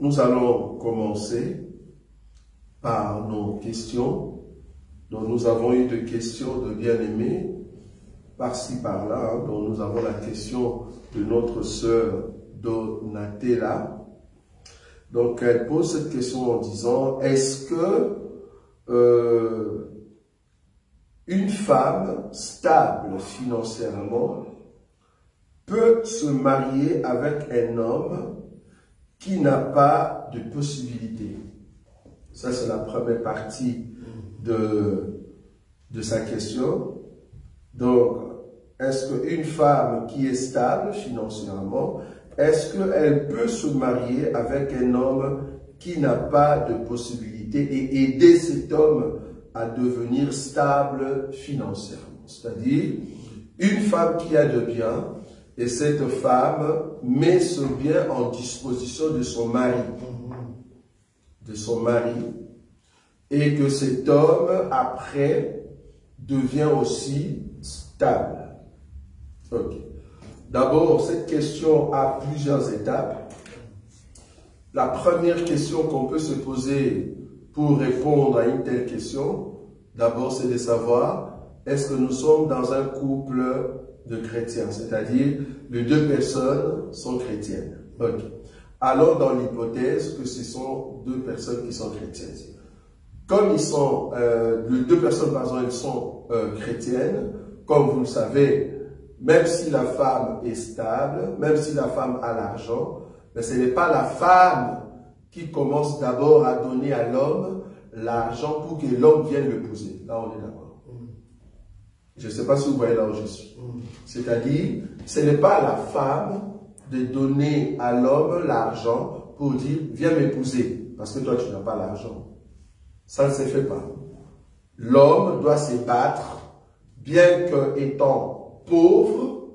nous allons commencer par nos questions. Donc nous avons eu des questions de bien-aimés, par-ci, par-là. Hein. Donc nous avons la question de notre sœur Donatella. Donc elle pose cette question en disant, est-ce que une femme stable financièrement peut se marier avec un homme qui n'a pas de possibilité? Ça, c'est la première partie de sa question. Donc, est-ce qu'une femme qui est stable financièrement, est-ce qu'elle peut se marier avec un homme qui n'a pas de possibilité et aider cet homme à devenir stable financièrement? C'est-à-dire, une femme qui a de biens, et cette femme met ce bien en disposition de son mari. Et que cet homme, après, devient aussi stable. Ok. D'abord, cette question a plusieurs étapes. La première question qu'on peut se poser pour répondre à une telle question, d'abord, c'est de savoir, est-ce que nous sommes dans un couple de chrétiens, c'est-à-dire les deux personnes sont chrétiennes. Ok. Alors, dans l'hypothèse que ce sont deux personnes qui sont chrétiennes. Comme ils sont, les deux personnes, par exemple, elles sont chrétiennes, comme vous le savez, même si la femme est stable, même si la femme a l'argent, mais ce n'est pas la femme qui commence d'abord à donner à l'homme l'argent pour que l'homme vienne l'épouser. Là, on est d'accord. Je ne sais pas si vous voyez là où je suis. C'est-à-dire, ce n'est pas à la femme de donner à l'homme l'argent pour dire, viens m'épouser, parce que toi, tu n'as pas l'argent. Ça ne se fait pas. L'homme doit se battre, bien qu'étant pauvre,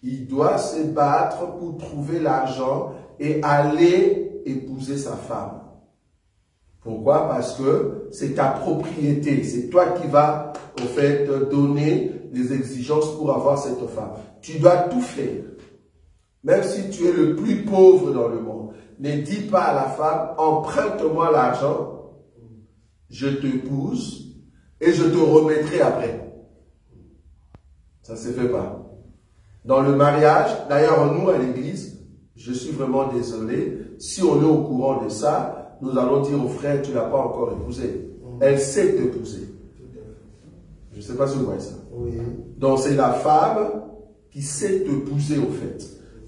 il doit se battre pour trouver l'argent et aller épouser sa femme. Pourquoi? Parce que c'est ta propriété, c'est toi qui vas, au fait, donner les exigences pour avoir cette femme. Tu dois tout faire. Même si tu es le plus pauvre dans le monde, ne dis pas à la femme, emprunte-moi l'argent, je t'épouse et je te remettrai après. Ça ne se fait pas. Dans le mariage, d'ailleurs nous à l'église, je suis vraiment désolé, si on est au courant de ça, nous allons dire au frère, tu ne l'as pas encore épousé. Elle sait t'épouser. Je ne sais pas si vous voyez ça. Oui. Donc c'est la femme qui sait t'épouser au fait.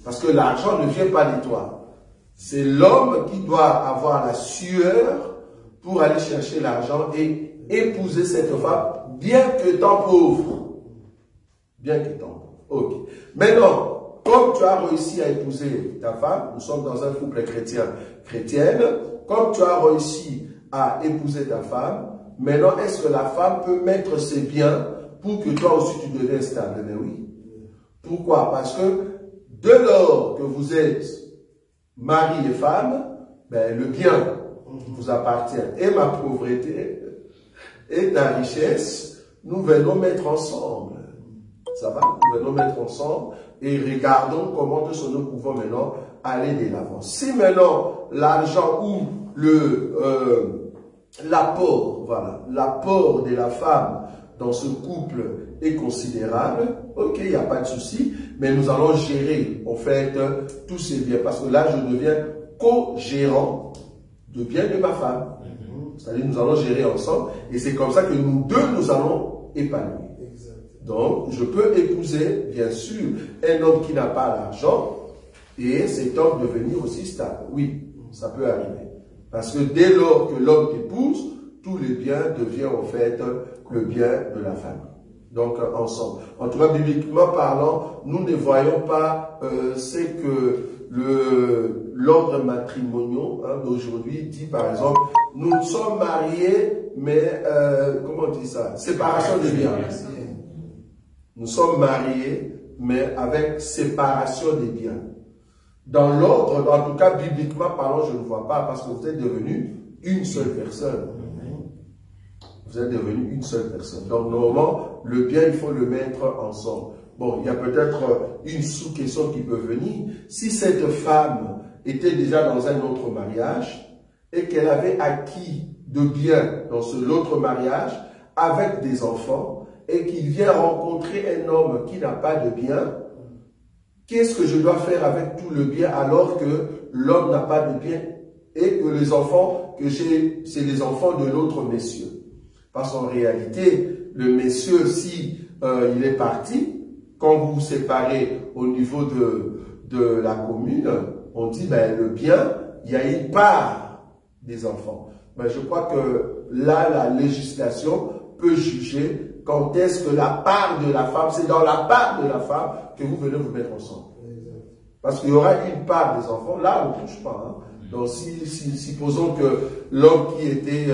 Parce que l'argent ne vient pas de toi. C'est l'homme qui doit avoir la sueur pour aller chercher l'argent et épouser cette femme, bien qu'étant pauvre. Bien qu'étant pauvre. Ok. Maintenant, comme tu as réussi à épouser ta femme, nous sommes dans un couple chrétienne, comme tu as réussi à épouser ta femme, maintenant, est-ce que la femme peut mettre ses biens pour que toi aussi tu deviennes stable? Mais oui. Pourquoi? Parce que dès lors que vous êtes mari et femme, ben, le bien vous appartient. Et ma pauvreté et ta richesse, nous venons mettre ensemble. Ça va? Nous venons mettre ensemble et regardons comment nous pouvons maintenant aller de l'avant. Si maintenant l'argent ou l'apport, voilà, l'apport de la femme dans ce couple est considérable, ok, il n'y a pas de souci, mais nous allons gérer, en fait, tous ces biens, parce que là, je deviens co-gérant de biens de ma femme. C'est-à-dire, nous allons gérer ensemble, et c'est comme ça que nous deux, nous allons épanouir. Donc, je peux épouser, bien sûr, un homme qui n'a pas l'argent, et cet homme devenir aussi stable. Oui, ça peut arriver. Parce que dès lors que l'homme t'épouse, tous les biens deviennent, en fait, le bien de la femme. Donc, ensemble. En tout cas, bibliquement parlant, nous ne voyons pas ce que l'ordre matrimonial d'aujourd'hui dit, par exemple, nous sommes mariés, mais, comment on dit ça? Séparation des biens. Nous sommes mariés, mais avec séparation des biens. Dans l'ordre, en tout cas, bibliquement parlant, je ne vois pas, parce que vous êtes devenus une seule personne. Vous êtes devenu une seule personne. Donc, normalement, le bien, il faut le mettre ensemble. Bon, il y a peut-être une sous-question qui peut venir. Si cette femme était déjà dans un autre mariage et qu'elle avait acquis de biens dans l'autre mariage avec des enfants et qu'il vient rencontrer un homme qui n'a pas de biens, qu'est-ce que je dois faire avec tout le bien alors que l'homme n'a pas de biens et que les enfants que j'ai, c'est les enfants de l'autre monsieur? Parce qu'en réalité, le monsieur, si il est parti, quand vous vous séparez au niveau de la commune, on dit, ben, le bien, il y a une part des enfants. Ben, je crois que là, la législation peut juger quand est-ce que la part de la femme, c'est dans la part de la femme que vous venez vous mettre ensemble. Parce qu'il y aura une part des enfants, là, on ne touche pas. Hein. Donc, supposons que l'homme qui était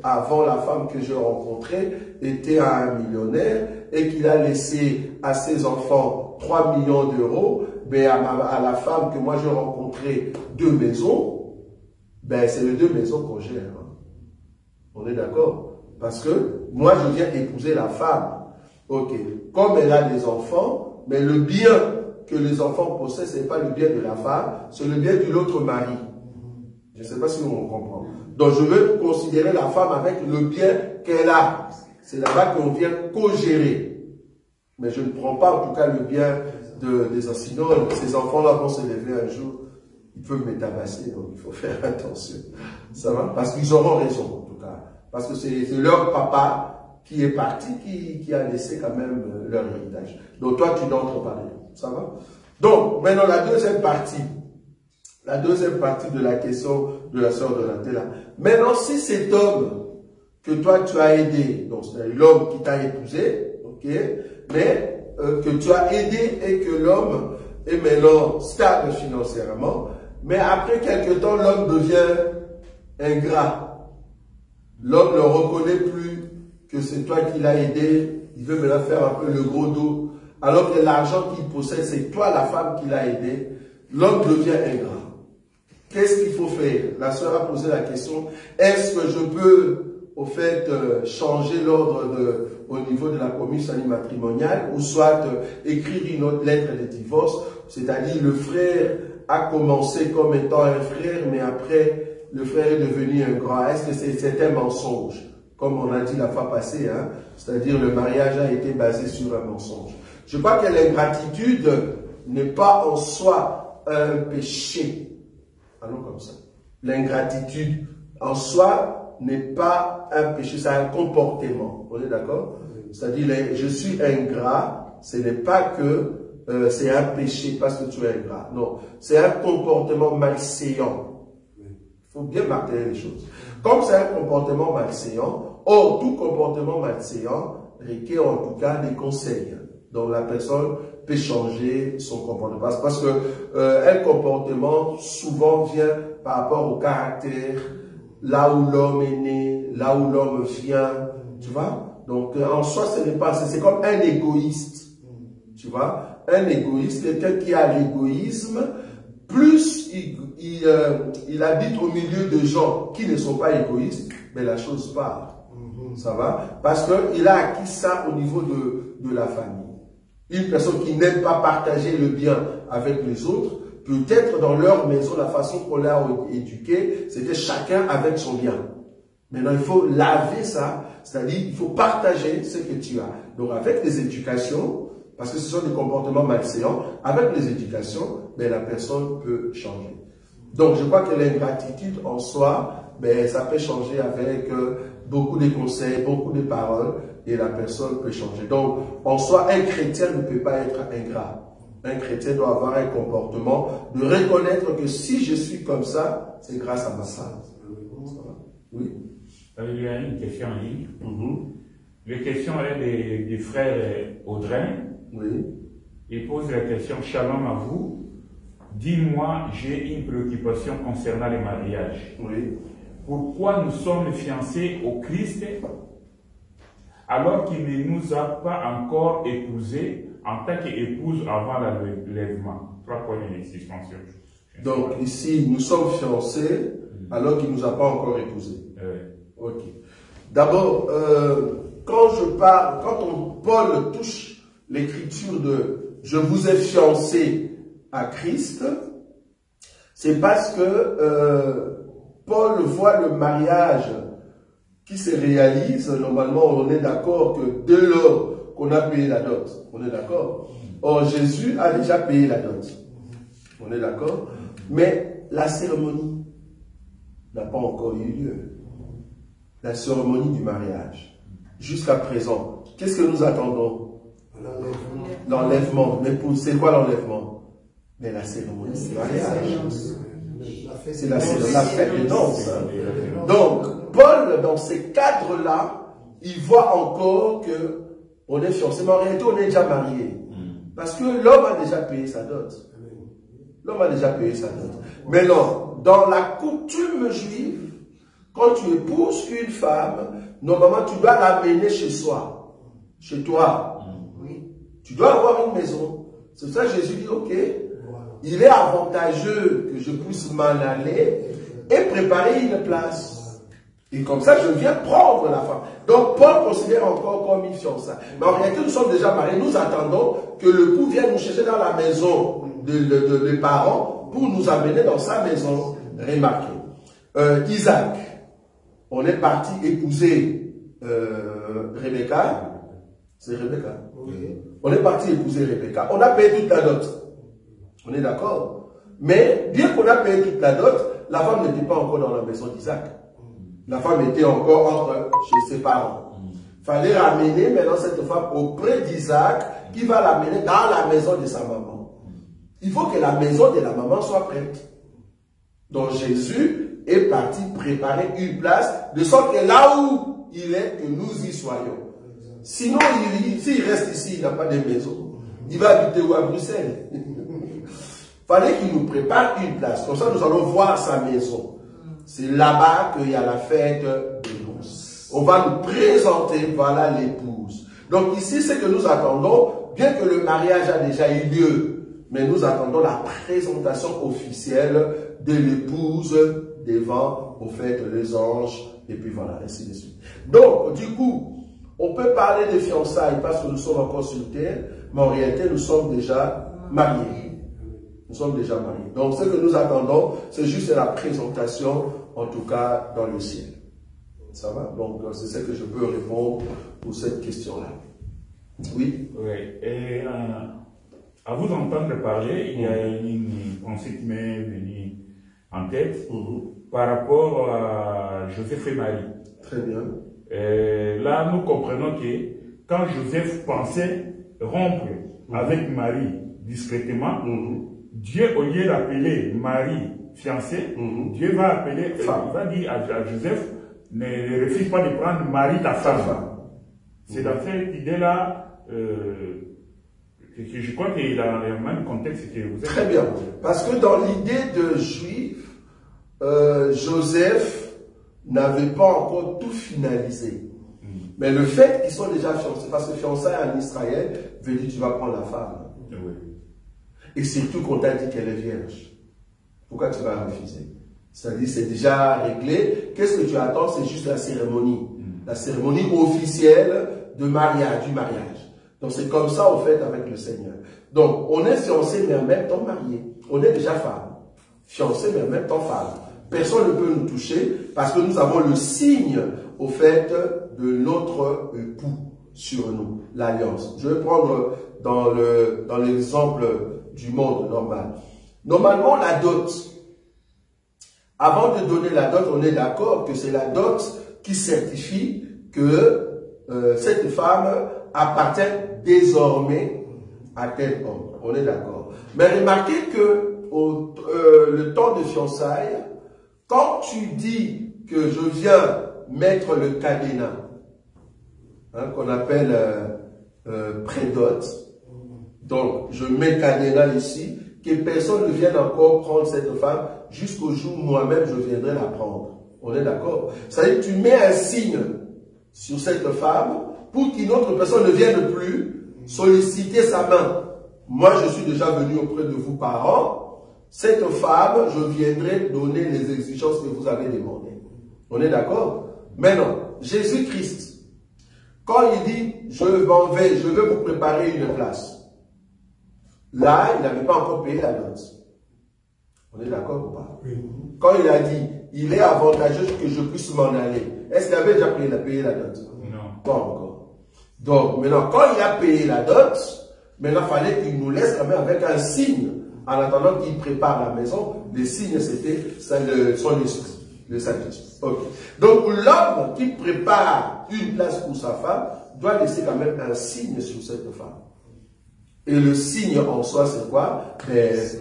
avant la femme que j'ai rencontrée était un millionnaire et qu'il a laissé à ses enfants 3 millions d'euros, ben à la femme que moi j'ai rencontrée 2 maisons, ben c'est les 2 maisons qu'on gère. Hein. On est d'accord? Parce que moi je viens épouser la femme. Ok. Comme elle a des enfants, mais le bien que les enfants possèdent, ce n'est pas le bien de la femme, c'est le bien de l'autre mari. Je ne sais pas si on comprend. Donc je veux considérer la femme avec le bien qu'elle a. C'est là-bas qu'on vient co-gérer. Mais je ne prends pas en tout cas le bien des enfants. Sinon, ces enfants-là vont se lever un jour, ils peuvent me tabasser, donc il faut faire attention. Ça va? Parce qu'ils auront raison en tout cas. Parce que c'est leur papa qui est parti, qui a laissé quand même leur héritage. Donc toi, tu n'entres pas rien. Ça va? Donc, maintenant la deuxième partie. La deuxième partie de la question de la sœur Donatella. Maintenant, si cet homme que toi tu as aidé, donc c'est l'homme qui t'a épousé, ok, mais que tu as aidé et que l'homme est maintenant stable financièrement, mais après quelque temps, l'homme devient ingrat. L'homme ne reconnaît plus que c'est toi qui l'as aidé, il veut maintenant faire un peu le gros dos, alors que l'argent qu'il possède, c'est toi la femme qui l'a aidé, l'homme devient ingrat. Qu'est-ce qu'il faut faire? La sœur a posé la question, est-ce que je peux, au fait, changer l'ordre au niveau de la commission matrimoniale, ou soit écrire une autre lettre de divorce, c'est-à-dire le frère a commencé comme étant un frère, mais après, le frère est devenu un grand. Est-ce que c'est un mensonge? Comme on a dit la fois passée, hein? C'est-à-dire le mariage a été basé sur un mensonge. Je crois que l'ingratitude n'est pas en soi un péché. Allons comme ça. L'ingratitude en soi n'est pas un péché, c'est un comportement. On est d'accord? C'est-à-dire, je suis ingrat, ce n'est pas que c'est un péché parce que tu es ingrat. Non, c'est un comportement malséant. Il faut bien marteler les choses. Comme c'est un comportement malséant, or tout comportement malséant requiert en tout cas des conseils. Donc la personne peut changer son comportement. Parce que un comportement souvent vient par rapport au caractère, là où l'homme est né, là où l'homme vient, tu vois. Donc en soi, ce n'est pas, c'est comme un égoïste, tu vois. Un égoïste, quelqu'un qui a l'égoïsme, plus il habite au milieu de gens qui ne sont pas égoïstes, mais la chose part. Ça va? Parce qu'il a acquis ça au niveau de la famille. Une personne qui n'aime pas partager le bien avec les autres, peut-être dans leur maison, la façon qu'on l'a éduqué, c'était chacun avec son bien. Maintenant, il faut laver ça, c'est-à-dire il faut partager ce que tu as. Donc, avec les éducations, parce que ce sont des comportements malséants, avec les éducations, ben, la personne peut changer. Donc, je crois que l'ingratitude en soi, ben, ça peut changer avec beaucoup de conseils, beaucoup de paroles, et la personne peut changer. Donc, en soi, un chrétien ne peut pas être ingrat. Un chrétien doit avoir un comportement de reconnaître que si je suis comme ça, c'est grâce à ma femme. Oui. Il y a une question en ligne. La question est du frère Audrin. Oui. Il pose la question, Shalom à vous. Dis-moi, j'ai une préoccupation concernant le mariage. Oui. Pourquoi nous sommes fiancés au Christ alors qu'il ne nous a pas encore épousés en tant qu'épouse avant l'enlèvement? 3 points de suspension. Donc ici, nous sommes fiancés alors qu'il ne nous a pas encore épousés. Ok. D'abord, quand Paul touche l'écriture de « Je vous ai fiancé à Christ », C'est parce que Paul voit le mariage qui se réalise. Normalement, on est d'accord que dès lors qu'on a payé la dot, on est d'accord. Or, Jésus a déjà payé la dot. On est d'accord. Mais la cérémonie n'a pas encore eu lieu. La cérémonie du mariage. Jusqu'à présent, qu'est-ce que nous attendons? L'enlèvement. Mais c'est quoi l'enlèvement? Mais la cérémonie du mariage. C'est la fête de danse. Hein. Donc, Paul, dans ces cadres-là, il voit encore que on est fiancé, mais en réalité, on est déjà marié. Parce que l'homme a déjà payé sa dot. L'homme a déjà payé sa dot. Mais non, dans la coutume juive, quand tu épouses une femme, normalement, tu dois l'amener chez soi. Chez toi. Tu dois avoir une maison. C'est ça que Jésus dit, ok, il est avantageux que je puisse m'en aller et préparer une place. Et comme ça, je viens prendre la femme. Donc, Paul considère encore comme une fiancée. Mais en réalité, nous sommes déjà mariés. Nous attendons que le l'époux vienne nous chercher dans la maison des parents pour nous amener dans sa maison. Remarquez. Isaac, on est parti épouser Rebecca. C'est Rebecca. On est parti épouser Rebecca. On a payé toute la dot. On est d'accord. Mais bien qu'on a payé toute la dot, la femme n'était pas encore dans la maison d'Isaac. La femme était encore chez ses parents. Il fallait ramener maintenant cette femme auprès d'Isaac qui va l'amener dans la maison de sa maman. Il faut que la maison de la maman soit prête. Donc Jésus est parti préparer une place de sorte que là où il est, que nous y soyons. Sinon, s'il reste ici, il n'a pas de maison. Il va habiter où? À Bruxelles. Fallait qu'il nous prépare une place. Comme ça, nous allons voir sa maison. C'est là-bas qu'il y a la fête de noces. On va nous présenter, voilà l'épouse. Donc ici, c'est que nous attendons, bien que le mariage a déjà eu lieu, mais nous attendons la présentation officielle de l'épouse devant, au fait, les anges, et puis voilà, ainsi de suite. Donc, du coup, on peut parler de fiançailles parce que nous sommes encore sur terre, mais en réalité, nous sommes déjà mariés. Nous sommes déjà mariés. Donc, ce que nous attendons, c'est juste la présentation, en tout cas, dans le ciel. Ça va? Donc, c'est ce que je peux répondre pour cette question-là. Oui? Oui. Et à vous entendre parler, il y a une pensée qui m'est venue en tête par rapport à Joseph et Marie. Très bien. Là, nous comprenons que quand Joseph pensait rompre avec Marie discrètement, Dieu, au lieu d'appeler Marie fiancée, Dieu va appeler, il va dire à Joseph, ne refuse pas de prendre Marie ta femme. C'est dans cette idée-là que je crois qu'il y a le même contexte que vous êtes. Très bien. Parce que dans l'idée de juif, Joseph n'avait pas encore tout finalisé. Mais le fait qu'ils sont déjà fiancés, parce que fiançailles en Israël veut dire tu vas prendre la femme. Et surtout qu'on t'a dit qu'elle est vierge. Pourquoi tu vas refuser? C'est-à-dire c'est déjà réglé. Qu'est-ce que tu attends? C'est juste la cérémonie. La cérémonie officielle de mariage, du mariage. Donc c'est comme ça au fait avec le Seigneur. Donc on est fiancé mais en même temps marié. On est déjà femme. Fiancé mais en même temps femme. Personne ne peut nous toucher parce que nous avons le signe au fait de notre époux sur nous, l'alliance. Je vais prendre dans l'exemple du monde normal. Normalement, la dot, avant de donner la dot, on est d'accord que c'est la dot qui certifie que cette femme appartient désormais à tel homme. On est d'accord. Mais remarquez que le temps de fiançailles, quand tu dis que je viens mettre le cadenas, qu'on appelle prédot, donc je mets cadenas ici, que personne ne vienne encore prendre cette femme jusqu'au jour où moi-même je viendrai la prendre. On est d'accord? C'est-à-dire que tu mets un signe sur cette femme pour qu'une autre personne ne vienne plus solliciter sa main. Moi, je suis déjà venu auprès de vous, parents. Cette femme, je viendrai donner les exigences que vous avez demandées. On est d'accord? Maintenant, Jésus-Christ, quand il dit, je m'en vais, je vais vous préparer une place. Là, il n'avait pas encore payé la dot. On est d'accord ou pas? Oui. Quand il a dit, il est avantageux que je puisse m'en aller, est-ce qu'il avait déjà payé la dot? Non. Pas encore. Donc, maintenant, quand il a payé la dot, maintenant, il fallait qu'il nous laisse quand même avec un signe. En attendant qu'il prépare la maison, les signes, c'était son esprit, le Saint-Esprit. Okay. Donc, l'homme qui prépare une place pour sa femme doit laisser quand même un signe sur cette femme. Et le signe en soi, c'est quoi?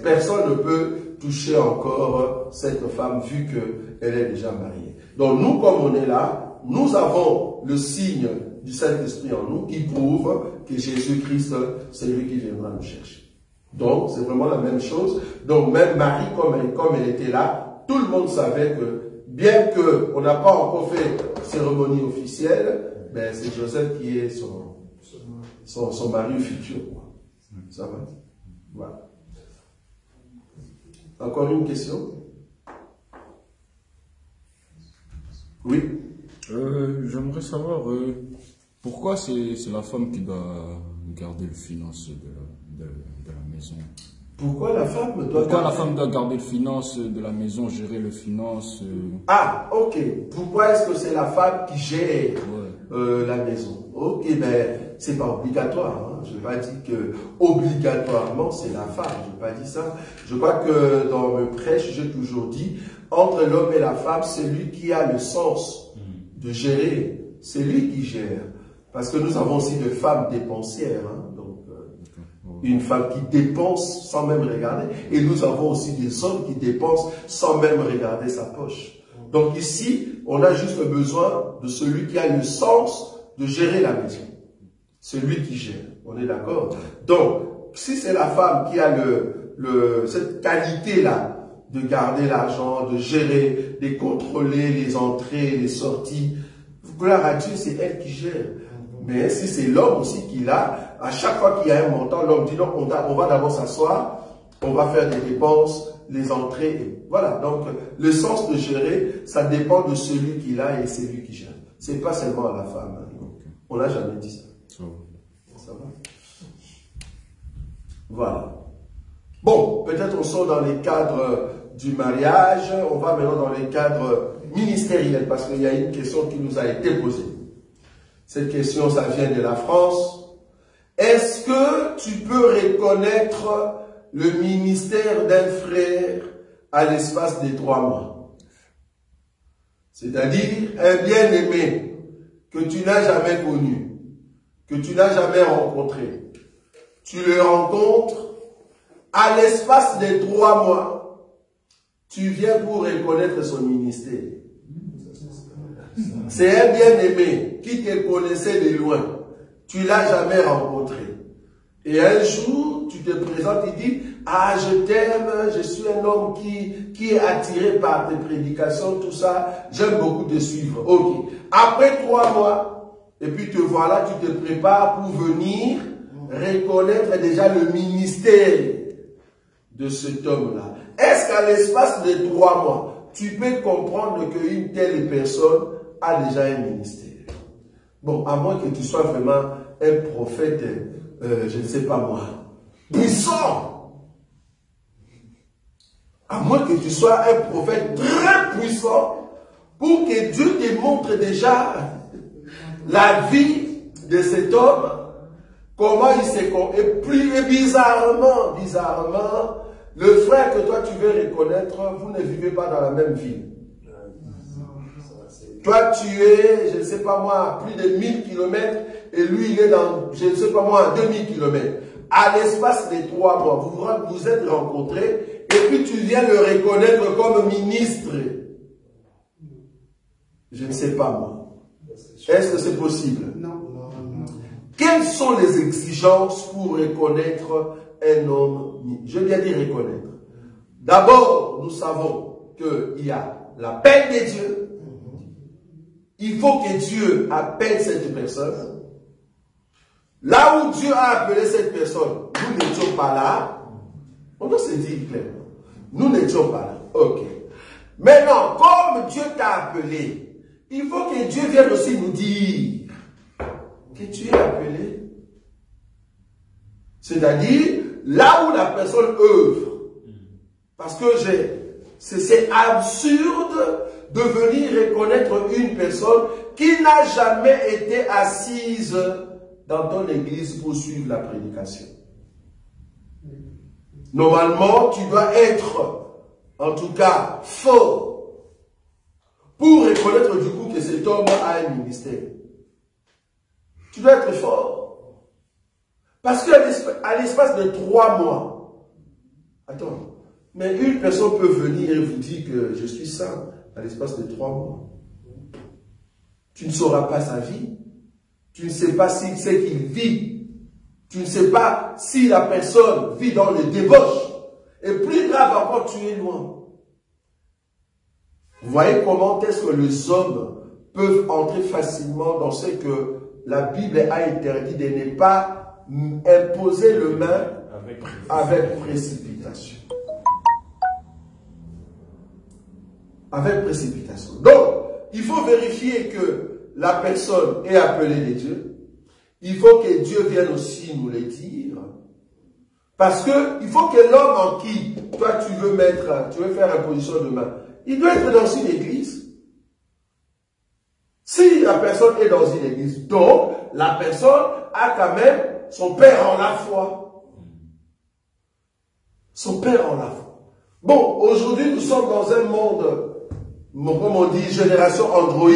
Personne ne peut toucher encore cette femme vu qu'elle est déjà mariée. Donc nous, comme on est là, nous avons le signe du Saint-Esprit en nous qui prouve que Jésus-Christ, c'est lui qui viendra nous chercher. Donc c'est vraiment la même chose. Donc même Marie, comme elle était là, tout le monde savait que bien qu'on n'a pas encore fait cérémonie officielle, ben, c'est Joseph qui est son mari futur. Ça va? Voilà. Encore une question? Oui. J'aimerais savoir pourquoi c'est la femme qui doit garder le finance de la maison. Pourquoi la femme doit garder le finance de la maison, gérer le finance Ah, ok. Pourquoi est-ce que c'est la femme qui gère la maison? Ok, ben, c'est pas obligatoire. Hein. Je n'ai pas dit que obligatoirement c'est la femme. Je n'ai pas dit ça. Je crois que dans mes prêches, j'ai toujours dit, entre l'homme et la femme, c'est lui qui a le sens de gérer. C'est lui qui gère. Parce que nous avons aussi des femmes dépensières. Hein. Une femme qui dépense sans même regarder. Et nous avons aussi des hommes qui dépensent sans même regarder sa poche. Donc ici, on a juste besoin de celui qui a le sens de gérer la maison. Celui qui gère. On est d'accord? Donc, si c'est la femme qui a cette qualité-là de garder l'argent, de gérer, de contrôler les entrées, les sorties, gloire à Dieu, c'est elle qui gère. Mais si c'est l'homme aussi qui l'a, à chaque fois qu'il y a un montant, l'homme dit non, on va d'abord s'asseoir, on va faire des dépenses, les entrées, et voilà. Donc, le sens de gérer, ça dépend de celui qui l'a et c'est lui qui gère. C'est pas seulement la femme. Hein. On n'a jamais dit ça. Ça va? Voilà. Bon, peut-être on sort dans les cadres du mariage, on va maintenant dans les cadres ministériels, parce qu'il y a une question qui nous a été posée. Cette question, ça vient de la France. Est-ce que tu peux reconnaître le ministère d'un frère à l'espace des 3 mois? C'est-à-dire un bien-aimé que tu n'as jamais connu, que tu n'as jamais rencontré. Tu le rencontres, à l'espace des 3 mois, tu viens pour reconnaître son ministère. C'est un bien-aimé qui te connaissait de loin. Tu ne l'as jamais rencontré. Et un jour, tu te présentes et dis, ah, je t'aime, je suis un homme qui est attiré par tes prédications, tout ça. J'aime beaucoup te suivre. Ok. Après 3 mois, et puis te voilà, tu te prépares pour venir reconnaître déjà le ministère de cet homme-là. Est-ce qu'à l'espace de 3 mois, tu peux comprendre qu'une telle personne a déjà un ministère? Bon, à moins que tu sois vraiment un prophète, je ne sais pas moi, puissant. À moins que tu sois un prophète très puissant pour que Dieu te montre déjà la vie de cet homme, comment il s'est comporté. Et bizarrement, le frère que toi tu veux reconnaître, vous ne vivez pas dans la même ville. Toi, tu es, je ne sais pas moi, à plus de 1000 km et lui, il est dans, je ne sais pas moi, à 2000 km. À l'espace des 3 mois, vous êtes rencontrés et puis tu viens le reconnaître comme ministre. Je ne sais pas moi. Est-ce que c'est possible? Non. Quelles sont les exigences pour reconnaître un homme? Je viens dire reconnaître. D'abord, nous savons qu'il y a l'appel de Dieu. Il faut que Dieu appelle cette personne. Là où Dieu a appelé cette personne, nous n'étions pas là. On doit se dire clairement. Nous n'étions pas là. Ok. Maintenant, comme Dieu t'a appelé, il faut que Dieu vienne aussi nous dire que tu es appelé. C'est-à-dire, là où la personne œuvre, Parce que c'est absurde de venir reconnaître une personne qui n'a jamais été assise dans ton église pour suivre la prédication. Normalement, tu dois être, en tout cas, fort pour reconnaître du coup que cet homme a un ministère. Tu dois être fort. Parce qu'à l'espace de 3 mois, attends, mais une personne peut venir et vous dire que je suis saint à l'espace de 3 mois. Tu ne sauras pas sa vie. Tu ne sais pas si c'est qu'il vit. Tu ne sais pas si la personne vit dans le débauche. Et plus grave encore, tu es loin. Vous voyez comment est-ce que les hommes peuvent entrer facilement dans ce que la Bible a interdit de ne pas imposer le main avec précipitation. Avec précipitation. Donc, il faut vérifier que la personne est appelée de Dieu. Il faut que Dieu vienne aussi nous le dire. Parce que il faut que l'homme en qui toi tu veux faire imposition de main, il doit être dans une église. Si la personne est dans une église, donc la personne a quand même son père en la foi. Son père en la foi. Bon, aujourd'hui nous sommes dans un monde, comme on dit, génération Android,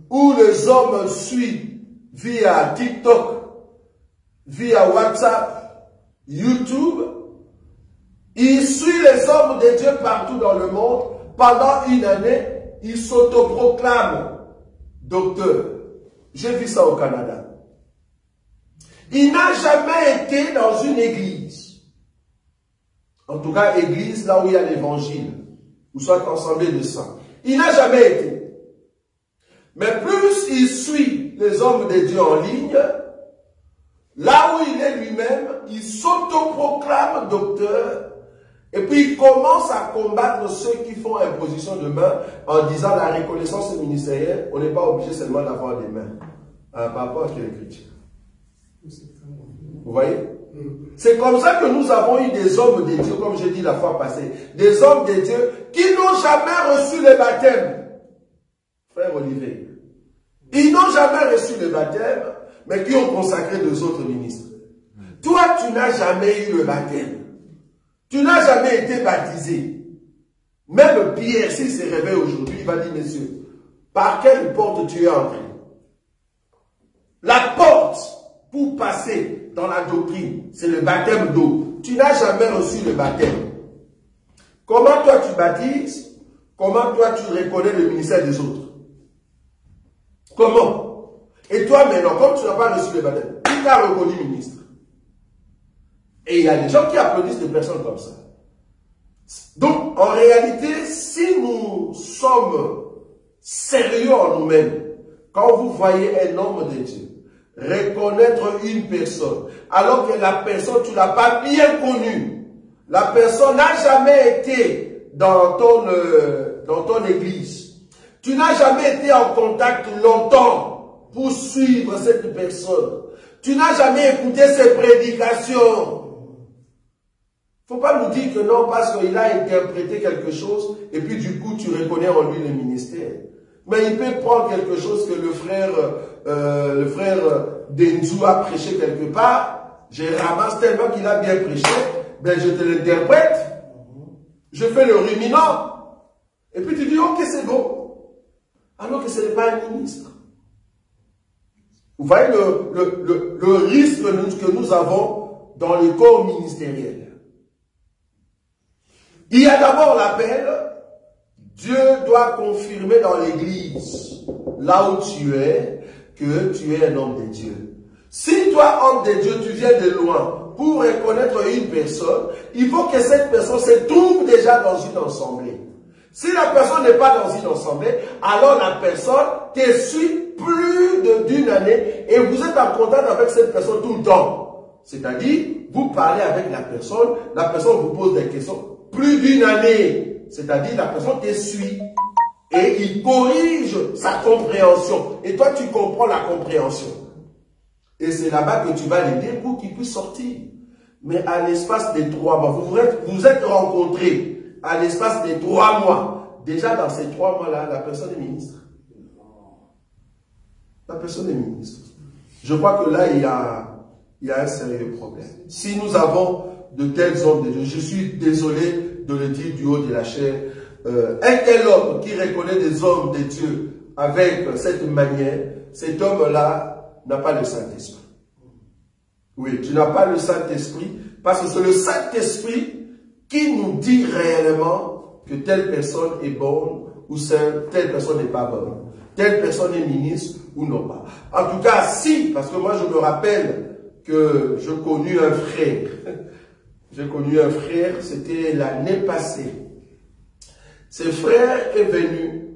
où les hommes suivent via TikTok, via WhatsApp, YouTube. Ils suivent les hommes de Dieu partout dans le monde. Pendant une année, ils s'autoproclament docteur. J'ai vu ça au Canada. Il n'a jamais été dans une église. En tout cas, église là où il y a l'évangile, ou soit ensemble de saints. Il n'a jamais été. Mais plus il suit les hommes de Dieu en ligne, là où il est lui-même, il s'autoproclame docteur, et puis il commence à combattre ceux qui font imposition de main en disant la reconnaissance ministérielle, on n'est pas obligé seulement d'avoir des mains, par rapport à les chrétiens. Vous voyez? C'est comme ça que nous avons eu des hommes de Dieu, comme j'ai dit la fois passée, des hommes de Dieu qui n'ont jamais reçu le baptême. Frère Olivier. Ils n'ont jamais reçu le baptême, mais qui ont consacré 2 autres ministres. Toi, tu n'as jamais eu le baptême. Tu n'as jamais été baptisé. Même Pierre, s'il se réveille aujourd'hui, il va dire, messieurs, par quelle porte tu es entré? La porte pour passer dans la doctrine, c'est le baptême d'eau. Tu n'as jamais reçu le baptême. Comment toi tu baptises? Comment toi tu reconnais le ministère des autres? Comment? Et toi maintenant, comme tu n'as pas reçu le baptême, qui t'a reconnu ministre? Et il y a des gens qui applaudissent des personnes comme ça. Donc, en réalité, si nous sommes sérieux en nous-mêmes, quand vous voyez un homme de Dieu reconnaître une personne, alors que la personne, tu ne l'as pas bien connue, la personne n'a jamais été dans ton église, tu n'as jamais été en contact longtemps pour suivre cette personne, tu n'as jamais écouté ses prédications. Il ne faut pas nous dire que non, parce qu'il a interprété quelque chose, et puis du coup, tu reconnais en lui le ministère. Mais il peut prendre quelque chose que le frère Denzou a prêché quelque part, je ramasse tellement qu'il a bien prêché, ben je te l'interprète, je fais le ruminant, et puis tu dis, ok, c'est bon. Alors que ce n'est pas un ministre. Vous voyez le risque que nous avons dans le corps ministériel. Il y a d'abord l'appel. Dieu doit confirmer dans l'église, là où tu es, que tu es un homme de Dieu. Si toi, homme de Dieu, tu viens de loin pour reconnaître une personne, il faut que cette personne se trouve déjà dans une assemblée. Si la personne n'est pas dans une assemblée, alors la personne te suit plus d'une année et vous êtes en contact avec cette personne tout le temps. C'est-à-dire, vous parlez avec la personne vous pose des questions plus d'une année. C'est-à-dire, la personne te suit et il corrige sa compréhension. Et toi, tu comprends la compréhension. Et c'est là-bas que tu vas l'aider pour qu'il puisse sortir. Mais à l'espace des 3 mois, vous êtes rencontrés à l'espace des 3 mois. Déjà dans ces 3 mois-là, la personne est ministre. La personne est ministre. Je crois que là, il y a un sérieux problème. Si nous avons de tels hommes de Dieu, je suis désolé de le dire du haut de la chair, un tel homme qui reconnaît des hommes de Dieu avec cette manière, cet homme-là n'a pas le Saint-Esprit. Oui, tu n'as pas le Saint-Esprit, parce que c'est le Saint-Esprit qui nous dit réellement que telle personne est bonne ou telle personne n'est pas bonne. Telle personne est ministre ou non pas. En tout cas, si, parce que moi je me rappelle que je connus un frère. J'ai connu un frère, c'était l'année passée. Ce frère est venu,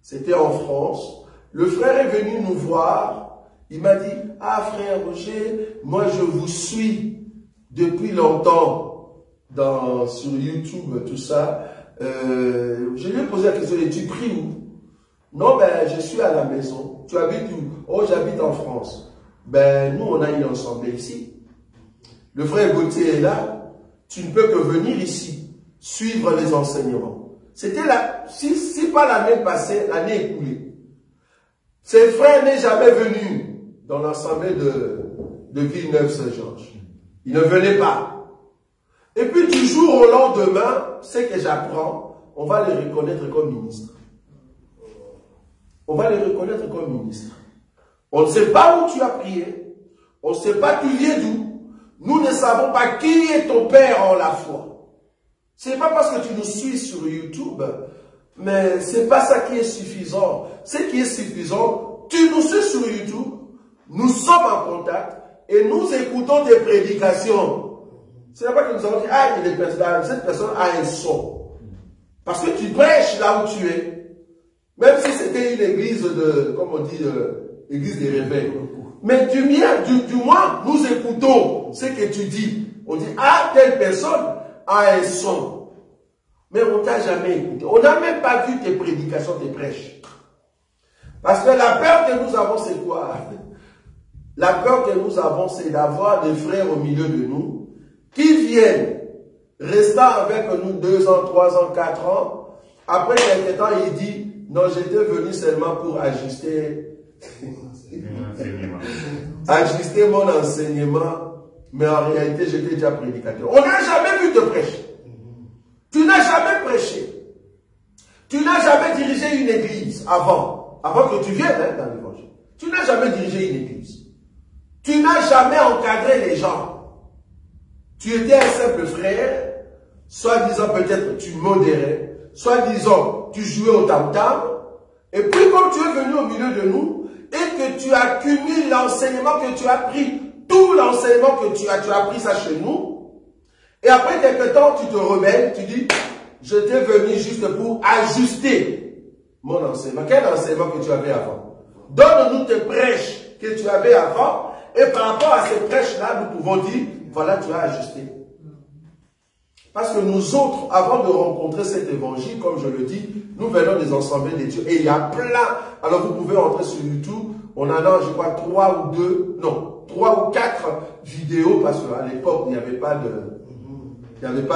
c'était en France. Le frère est venu nous voir. Il m'a dit, ah frère Roger, moi je vous suis depuis longtemps sur YouTube, tout ça. Je lui ai posé la question, et tu pries où? Non, ben je suis à la maison. Tu habites où? Oh, j'habite en France. Ben nous on a une assemblée ici. Le frère Gauthier est là. Tu ne peux que venir ici, suivre les enseignements. C'était là, si pas l'année passée, l'année écoulée. Ce frère n'est jamais venu dans l'assemblée de Villeneuve-Saint-Georges. Il ne venait pas. Et puis du jour au lendemain, ce que j'apprends, on va les reconnaître comme ministres. On va les reconnaître comme ministres. On ne sait pas où tu as prié. On ne sait pas tu viens d'où. Nous ne savons pas qui est ton père en la foi. Ce n'est pas parce que tu nous suis sur YouTube, mais ce n'est pas ça qui est suffisant. Ce qui est suffisant, tu nous suis sur YouTube, nous sommes en contact et nous écoutons tes prédications. Ce n'est pas que nous avons dit, ah, cette personne a un son. Parce que tu prêches là où tu es. Même si c'était une église de, comme on dit, église des réveils. Mais du moins, nous écoutons ce que tu dis. On dit, ah, telle personne a un son. Mais on ne t'a jamais écouté. On n'a même pas vu tes prédications, tes prêches. Parce que la peur que nous avons, c'est quoi? La peur que nous avons, c'est d'avoir des frères au milieu de nous qui viennent, restant avec nous 2 ans, 3 ans, 4 ans. Après quelques temps, il dit, non, j'étais venu seulement pour ajuster mon enseignement, mais en réalité, j'étais déjà prédicateur. On n'a jamais vu te prêcher. Tu n'as jamais prêché. Tu n'as jamais dirigé une église avant que tu viennes dans l'évangile. Tu n'as jamais dirigé une église. Tu n'as jamais encadré les gens. Tu étais un simple frère, soit disant peut-être tu modérais, soit disant tu jouais au tam-tam, et puis comme tu es venu au milieu de nous, et que tu accumules l'enseignement que tu as pris, tout l'enseignement que tu as pris ça chez nous, et après quelques temps tu te rebelles, tu dis, je t'ai venu juste pour ajuster mon enseignement. Quel enseignement que tu avais avant? Donne-nous tes prêches que tu avais avant, et par rapport à ces prêches-là, nous pouvons dire, voilà, tu as ajusté. Parce que nous autres, avant de rencontrer cet évangile, comme je le dis, nous venons des assemblées des dieux. Et il y a plein. Alors vous pouvez entrer sur YouTube. On en a, je crois, 3 ou 4 vidéos. Parce qu'à l'époque, il n'y avait pas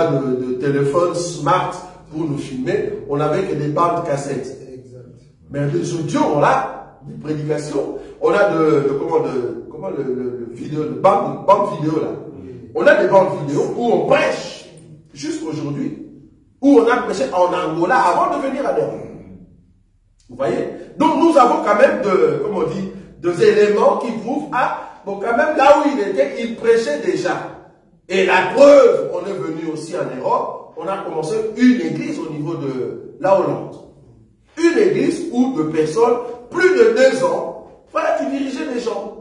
de téléphone smart pour nous filmer. On n'avait que des bandes cassettes. Mais les audios, on a des prédications. On a le bande vidéo là. On a des bandes vidéo où on prêche. Juste aujourd'hui, où on a prêché en Angola avant de venir à l'heure. Vous voyez? Donc nous avons quand même des éléments qui prouvent, bon quand même là où il était, il prêchait déjà. Et la preuve, on est venu aussi en Europe, on a commencé une église au niveau de la Hollande. Une église où de personnes, plus de 2 ans, voilà, tu dirigeais les gens.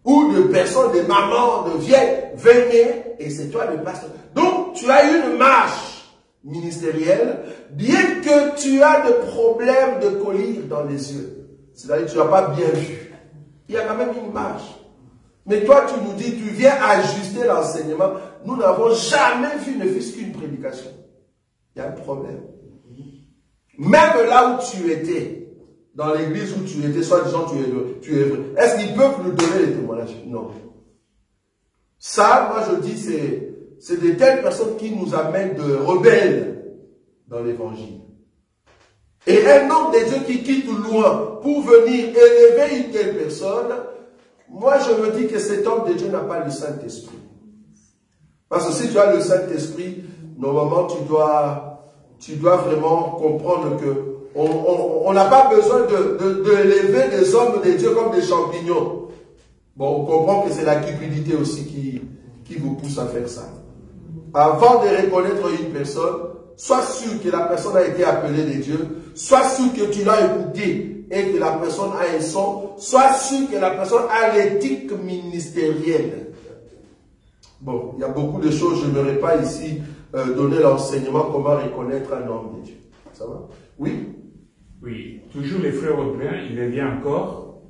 Ou de personnes, des mamans, de vieilles, venaient, et c'est toi le pasteur. Donc, tu as une marche ministérielle, bien que tu as des problèmes de colère dans les yeux. C'est-à-dire que tu n'as pas bien vu. Il y a quand même une marche. Mais toi, tu nous dis, tu viens ajuster l'enseignement. Nous n'avons jamais vu ne fût-ce qu'une prédication. Il y a un problème. Même là où tu étais, dans l'église où tu étais, soit disant tu es vrai. Est-ce qu'ils peuvent nous donner les témoignages? Non. Ça, moi je dis, c'est de telles personnes qui nous amènent de rebelles dans l'évangile. Et un homme de Dieu qui quitte loin pour venir élever une telle personne, moi je me dis que cet homme de Dieu n'a pas le Saint-Esprit. Parce que si tu as le Saint-Esprit, normalement tu dois vraiment comprendre que on n'a pas besoin de lever des hommes de Dieu comme des champignons. Bon, on comprend que c'est la cupidité aussi qui vous pousse à faire ça. Avant de reconnaître une personne, sois sûr que la personne a été appelée de Dieu, sois sûr que tu l'as écouté et que la personne a un son, sois sûr que la personne a l'éthique ministérielle. Bon, il y a beaucoup de choses, je n'aimerais pas ici donner l'enseignement comment reconnaître un homme de Dieu. Ça va? Oui? Oui, toujours les frères Audrey, il revient encore,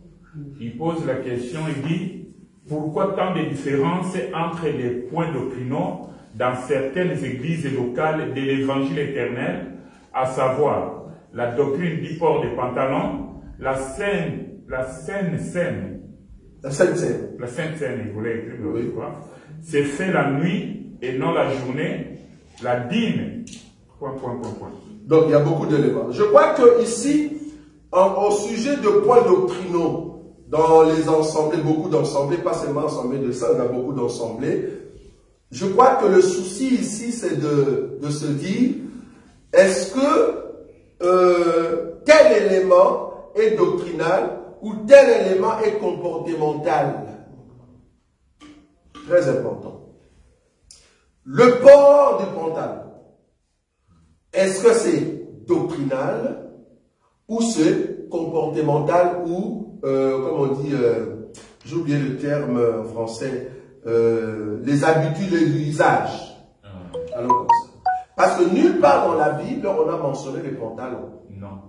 il pose la question, il dit, pourquoi tant de différences entre les points doctrinaux dans certaines églises locales de l'évangile éternel, à savoir la doctrine du port des pantalons, la Sainte Seine, il voulait écrire, oui. C'est fait la nuit et non la journée, la dîme, ... Donc il y a beaucoup d'éléments. Je crois que ici, au sujet de points doctrinaux, dans les ensemblées, beaucoup d'ensemblées, pas seulement ensemblées de ça, on a beaucoup d'ensemblées. Je crois que le souci ici, c'est de se dire, est-ce que tel élément est doctrinal ou tel élément est comportemental? Très important. Le port du pantalon, est-ce que c'est doctrinal ou c'est comportemental ou, comme on dit, j'ai oublié le terme français, les habitudes et l'usage. Alors comme ça. Parce que nulle part dans la Bible, on a mentionné les pantalons. Non.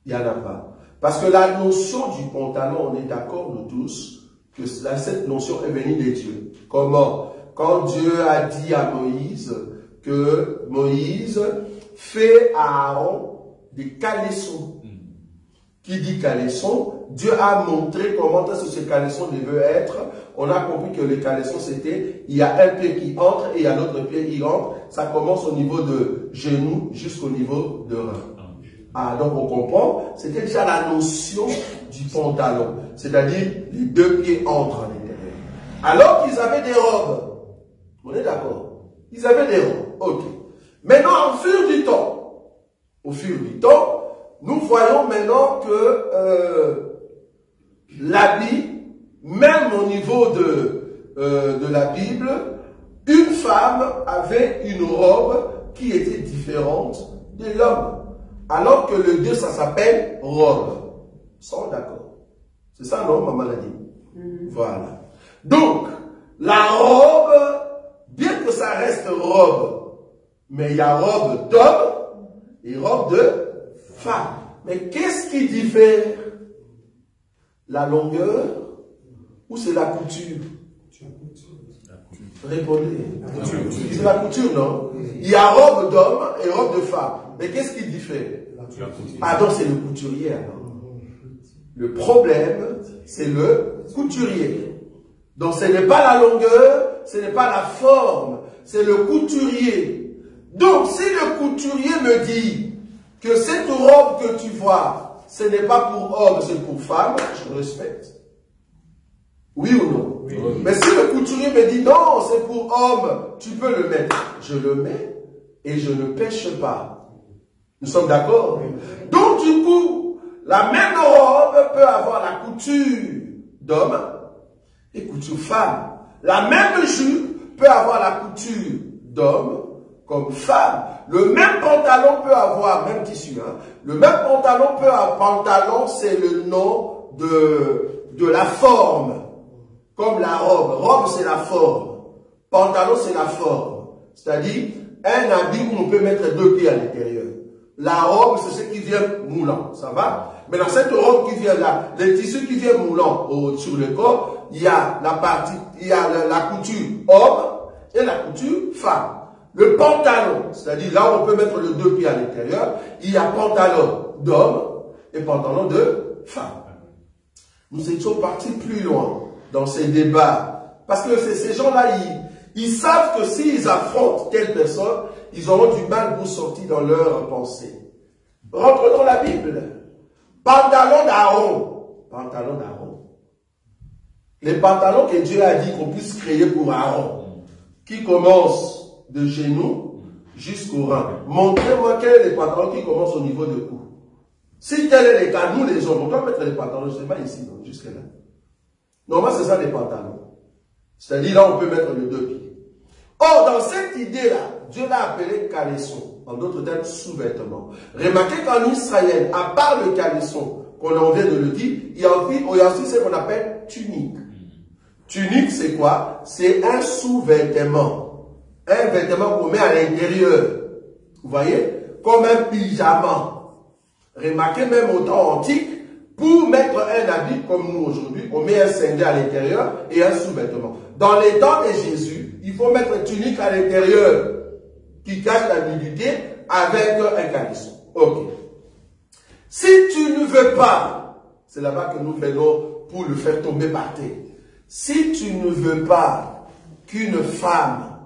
Il n'y en a pas. Parce que la notion du pantalon, on est d'accord nous tous, que cette notion est venue des dieux. Comment? Quand Dieu a dit à Moïse que Moïse fait à Aaron des caleçons. Qui dit caleçon, Dieu a montré comment ce caleçon devait être. On a compris que les caleçons, c'était, il y a un pied qui entre et il y a l'autre pied qui rentre. Ça commence au niveau de genou jusqu'au niveau de rein. Ah, donc on comprend, c'était déjà la notion du pantalon. C'est-à-dire, les deux pieds entrent à l'intérieur. Alors qu'ils avaient des robes. On est d'accord? Ils avaient des robes. Ok. Maintenant, au fur du temps, nous voyons maintenant que l'habit, même au niveau de la Bible, une femme avait une robe qui était différente de l'homme. Alors que le Dieu, ça s'appelle robe. Ils sont d'accord. C'est ça, non, maman l'a dit. Voilà. Donc, la robe, bien que ça reste robe, mais il y a robe d'homme et robe de femme. Mais qu'est-ce qui diffère? La longueur ou c'est la couture? Répondez. C'est la couture, non? Il y a robe d'homme et robe de femme. Mais qu'est-ce qui diffère? Ah, donc c'est le couturier. Le problème, c'est le couturier. Donc ce n'est pas la longueur, ce n'est pas la forme, c'est le couturier. Donc si le couturier me dit que cette robe que tu vois, ce n'est pas pour homme, c'est pour femme, je respecte. Oui ou non? Oui. Mais si le couturier me dit non, c'est pour homme, tu peux le mettre. Je le mets et je ne pêche pas. Nous sommes d'accord? Oui. Donc du coup, la même robe peut avoir la couture d'homme et couture femme. La même jupe peut avoir la couture d'homme comme femme. Le même pantalon peut avoir, même tissu, hein, le même pantalon peut avoir, pantalon c'est le nom de la forme. Comme la robe. Robe c'est la forme. Pantalon c'est la forme. C'est-à-dire un habit où on peut mettre deux pieds à l'intérieur. La robe c'est ce qui vient moulant. Ça va? Mais dans cette robe qui vient là, les tissus qui viennent moulant sur le corps, il y a la partie, il y a la couture homme et la couture femme. Le pantalon, c'est-à-dire là où on peut mettre les deux pieds à l'intérieur, il y a pantalon d'homme et pantalon de femme. Nous étions partis plus loin dans ces débats Parce que ces gens-là, ils savent que s'ils affrontent telle personne, ils auront du mal pour sortir dans leurs pensées. Rentrons dans la Bible. Pantalon d'Aaron. Pantalon d'Aaron. Les pantalons que Dieu a dit qu'on puisse créer pour Aaron, qui commence de genoux jusqu'au rein. Montrez-moi quels sont les pantalons qui commencent au niveau de cou. Si tel est le cas, nous les hommes, on doit mettre les pantalons, je ne sais pas ici, non, jusque là. Normalement, c'est ça les pantalons. C'est-à-dire là, on peut mettre les deux pieds. Or, dans cette idée-là, Dieu l'a appelé caleçon, en d'autres termes, sous-vêtement. Remarquez qu'en Israël, à part le caleçon, qu'on en vient de le dire, il y a aussi ce qu'on appelle tunique. Tunique, c'est quoi? C'est un sous-vêtement. Un vêtement qu'on met à l'intérieur. Vous voyez? Comme un pyjama. Remarquez même au temps antique, pour mettre un habit comme nous aujourd'hui, on met un cinglet à l'intérieur et un sous-vêtement. Dans les temps de Jésus, il faut mettre une tunique à l'intérieur qui cache la nudité avec un caleçon. Ok. Si tu ne veux pas, c'est là-bas que nous venons pour le faire tomber par terre. Si tu ne veux pas qu'une femme,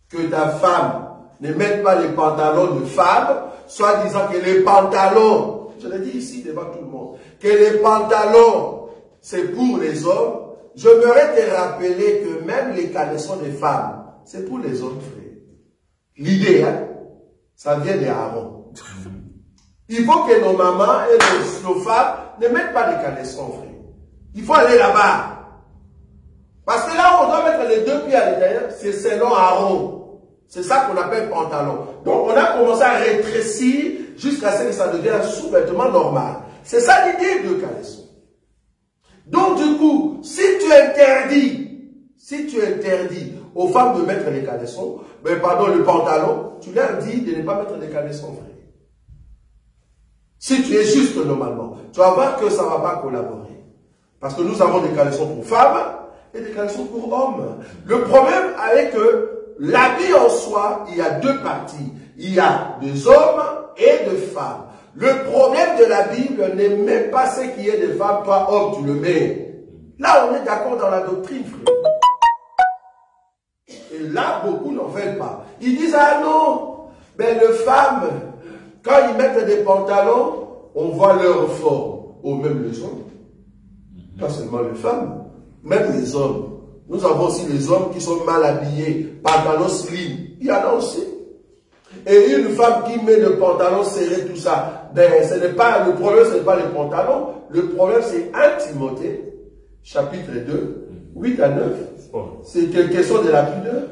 que ta femme ne mette pas les pantalons de femme, soit disant que les pantalons, je l'ai dit ici devant tout le monde, que les pantalons, c'est pour les hommes, je m'aurais te rappeler que même les caleçons des femmes, c'est pour les hommes, frère. L'idée, hein, ça vient d'Aaron. Il faut que nos mamans et nos femmes ne mettent pas de caleçons, frère. Il faut aller là-bas. Parce que là où on doit mettre les deux pieds à l'intérieur, c'est selon Aaron. C'est ça qu'on appelle pantalon. Donc on a commencé à rétrécir jusqu'à ce que ça devienne un sous-vêtement normal. C'est ça l'idée de caleçon. Donc du coup, si tu interdis aux femmes de mettre les caleçons, le pantalon, tu leur dis de ne pas mettre les caleçons, frère. Si tu es juste normalement, tu vas voir que ça ne va pas collaborer. Parce que nous avons des caleçons pour femmes et des caleçons pour hommes. Le problème avec l'habit en soi, il y a deux parties. Il y a des hommes et des femmes. Le problème de la Bible n'est même pas ce qui est des femmes, toi homme, tu le mets. Là, on est d'accord dans la doctrine, frère. Et là, beaucoup n'en veulent pas. Ils disent, ah non, les femmes, quand ils mettent des pantalons, on voit leur forme. Ou même les hommes. Pas seulement les femmes, même les hommes. Nous avons aussi les hommes qui sont mal habillés, pantalons slim. Il y en a aussi. Et une femme qui met des pantalons serrés, tout ça, ce n'est pas, le problème, ce n'est pas les pantalons. Le problème, c'est 1 Timothée, chapitre 2, 8 à 9. C'est une question de la pudeur.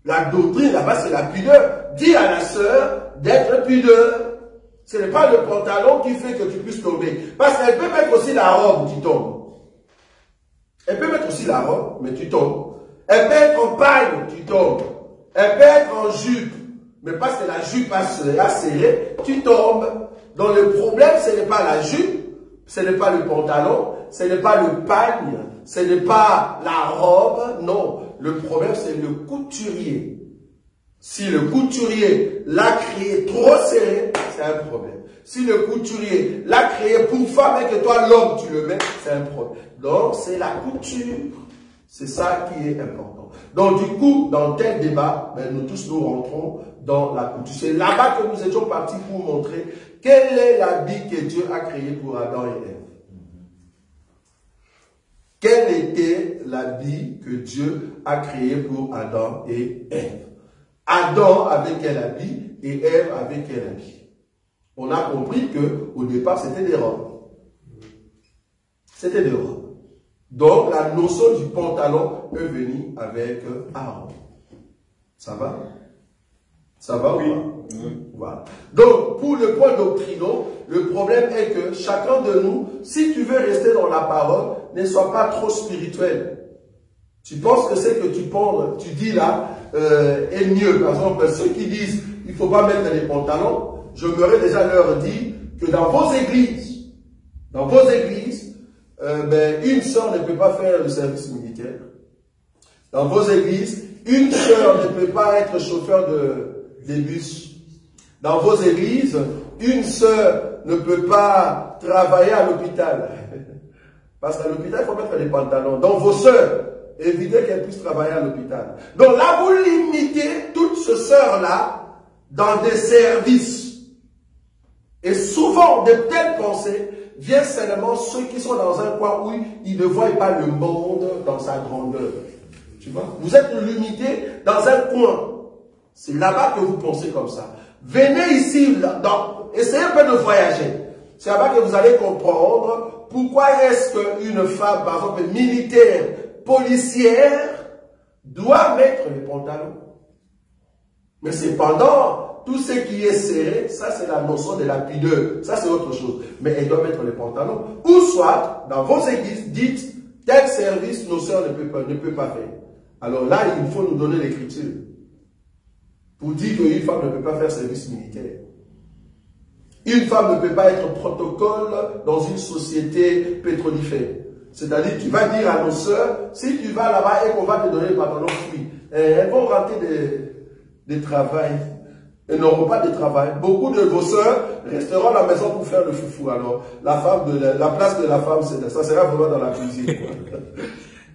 La doctrine, là-bas, c'est la pudeur. Dis à la sœur d'être pudeur. Ce n'est pas le pantalon qui fait que tu puisses tomber. Parce qu'elle peut mettre aussi la robe, tu tombes. Elle peut mettre aussi la robe, mais tu tombes. Elle peut être en paille, tu tombes. Elle peut être en jupe, mais parce que la jupe a serré, tu tombes. Donc le problème, ce n'est pas la jupe, ce n'est pas le pantalon, ce n'est pas le pagne, ce n'est pas la robe, non. Le problème, c'est le couturier. Si le couturier l'a créé trop serré, c'est un problème. Si le couturier l'a créé pour femme et que toi, l'homme, tu le mets, c'est un problème. Donc, c'est la couture. C'est ça qui est important. Donc, du coup, dans tel débat, nous tous, nous rentrons dans la couture. C'est là-bas que nous étions partis pour montrer quel est l'habit que Dieu a créé pour Adam et Ève. Quel était l'habit que Dieu a créé pour Adam et Ève? Adam avait quel habit et Ève avait quel habit? On a compris qu'au départ, c'était des robes. C'était des robes. Donc, la notion du pantalon est venue avec Aaron. Ça va? Ça va oui. ou pas? Voilà. Donc, pour le point doctrinal, le problème est que chacun de nous, si tu veux rester dans la parole, ne sois pas trop spirituel. Tu penses que ce que tu dis là est mieux. Par exemple, ceux qui disent il ne faut pas mettre les pantalons, je m'aurais déjà leur dit que dans vos églises, une sœur ne peut pas faire le service militaire. Dans vos églises, une sœur ne peut pas être chauffeur de bus. Dans vos églises, une sœur ne peut pas travailler à l'hôpital. Parce qu'à l'hôpital, il faut mettre les pantalons. Dans vos sœurs, éviter qu'elle puisse travailler à l'hôpital. Donc là, vous limitez toutes ces sœurs-là dans des services. Et souvent, de telles pensées viennent seulement ceux qui sont dans un coin où ils ne voient pas le monde dans sa grandeur. Tu vois? Vous êtes limité dans un coin. C'est là-bas que vous pensez comme ça. Venez ici, essayez un peu de voyager. C'est là-bas que vous allez comprendre pourquoi est-ce qu'une femme, par exemple, militaire, policière, doit mettre les pantalons. Mais cependant, tout ce qui est serré, ça c'est la notion de la pudeur. Ça c'est autre chose. Mais elle doit mettre les pantalons. Ou soit, dans vos églises, dites, tel service, nos sœurs ne peuvent pas faire. Alors là, il faut nous donner l'écriture. Pour dire qu'une femme ne peut pas faire service militaire. Une femme ne peut pas être protocole dans une société pétrolifère. C'est-à-dire, tu vas dire à nos sœurs, si tu vas là-bas et qu'on va te donner les pantalons fruits, elles vont rentrer des travail. Elles n'auront pas de travail. Beaucoup de vos sœurs resteront à la maison pour faire le foufou. Alors, la place de la femme, ça sera vraiment dans la cuisine. Quoi.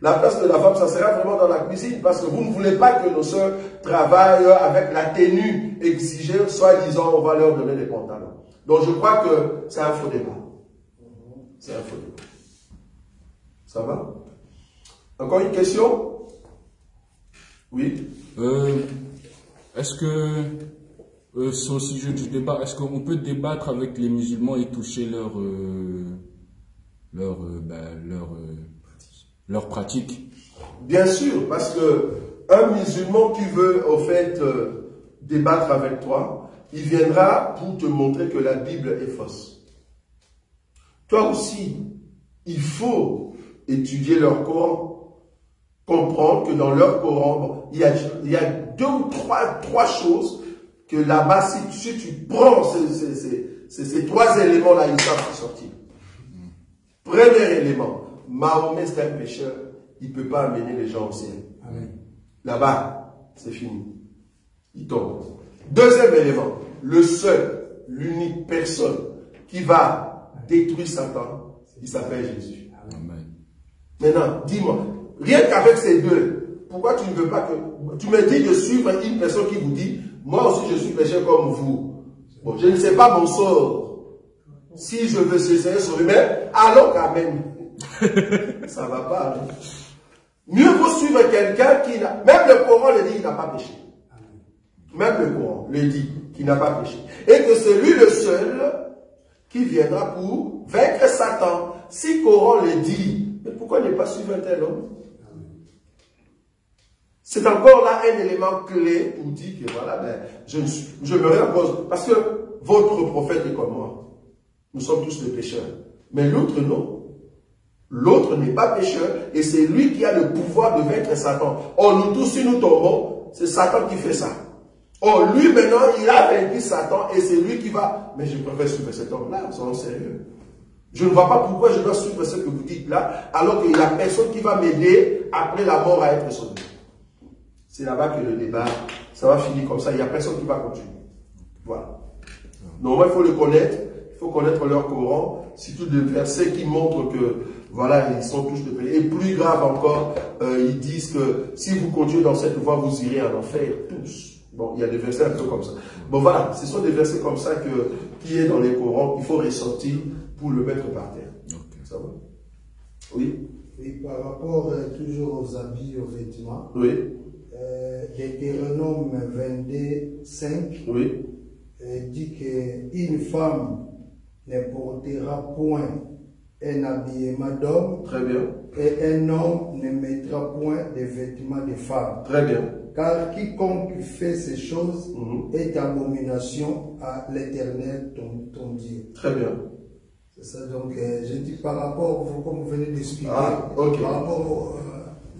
La place de la femme, ça sera vraiment dans la cuisine parce que vous ne voulez pas que nos sœurs travaillent avec la tenue exigée, soi-disant, on va leur donner des pantalons. Donc, je crois que c'est un faux débat. C'est un faux débat. Ça va? Encore une question? Oui? Est-ce que, c'est au sujet du débat, est-ce qu'on peut débattre avec les musulmans et toucher leur pratique? Bien sûr, parce que un musulman qui veut, au fait, débattre avec toi, il viendra pour te montrer que la Bible est fausse. Toi aussi, il faut étudier leur Coran, comprendre que dans leur Coran, il y a deux ou trois choses que là-bas, si tu prends ces trois éléments-là, ils savent sortir. Premier élément, Mahomet c'est un pécheur, il ne peut pas amener les gens au ciel. Là-bas, c'est fini. Il tombe. Deuxième élément, le seul, l'unique personne qui va détruire Satan, il s'appelle Jésus. Amen. Maintenant, dis-moi, rien qu'avec ces deux, pourquoi tu ne veux pas que... Tu me dis de suivre une personne qui vous dit, moi aussi je suis pécheur comme vous. Bon, je ne sais pas mon sort. Si je veux essayer sauver, mais allons quand même. Ça ne va pas. Hein? Mieux vaut suivre quelqu'un qui n'a... Même le Coran le dit, il n'a pas péché. Même le Coran le dit, qu'il n'a pas péché. Et que c'est lui le seul qui viendra pour vaincre Satan. Si le Coran le dit, mais pourquoi ne pas suivre un tel homme? C'est encore là un élément clé pour dire que voilà, ben, je me repose. Parce que votre prophète est comme moi. Nous sommes tous des pécheurs. Mais l'autre, non. L'autre n'est pas pécheur et c'est lui qui a le pouvoir de vaincre Satan. Or, nous tous, si nous tombons, c'est Satan qui fait ça. Or, lui, maintenant, il a vaincu Satan et c'est lui qui va... Mais je préfère suivre cet homme-là, soyons sérieux. Je ne vois pas pourquoi je dois suivre ce que vous dites là, alors qu'il n'y a personne qui va m'aider après la mort à être sauvé. C'est là-bas que le débat, ça va finir comme ça, il n'y a personne qui va continuer. Voilà. Donc, il faut le connaître, il faut connaître leur Coran, surtout des versets qui montrent que, voilà, ils sont tous de paix. Et plus grave encore, ils disent que si vous continuez dans cette voie, vous irez en enfer, tous. Bon, il y a des versets un peu comme ça. Bon, voilà, ce sont des versets comme ça qui est dans les Corans, qu'il faut ressortir pour le mettre par terre. Okay. Ça va? Oui? Et par rapport toujours aux habits, aux vêtements, oui. Deutéronome 22, 5 oui. Dit qu'une femme ne portera point un habillement d'homme. Très bien. Et un homme ne mettra point de vêtements de femme. Très bien. Car quiconque fait ces choses est abomination à l'Éternel, ton Dieu. Très bien. C'est ça, donc je dis par rapport, comme vous venez d'expliquer, okay. Par rapport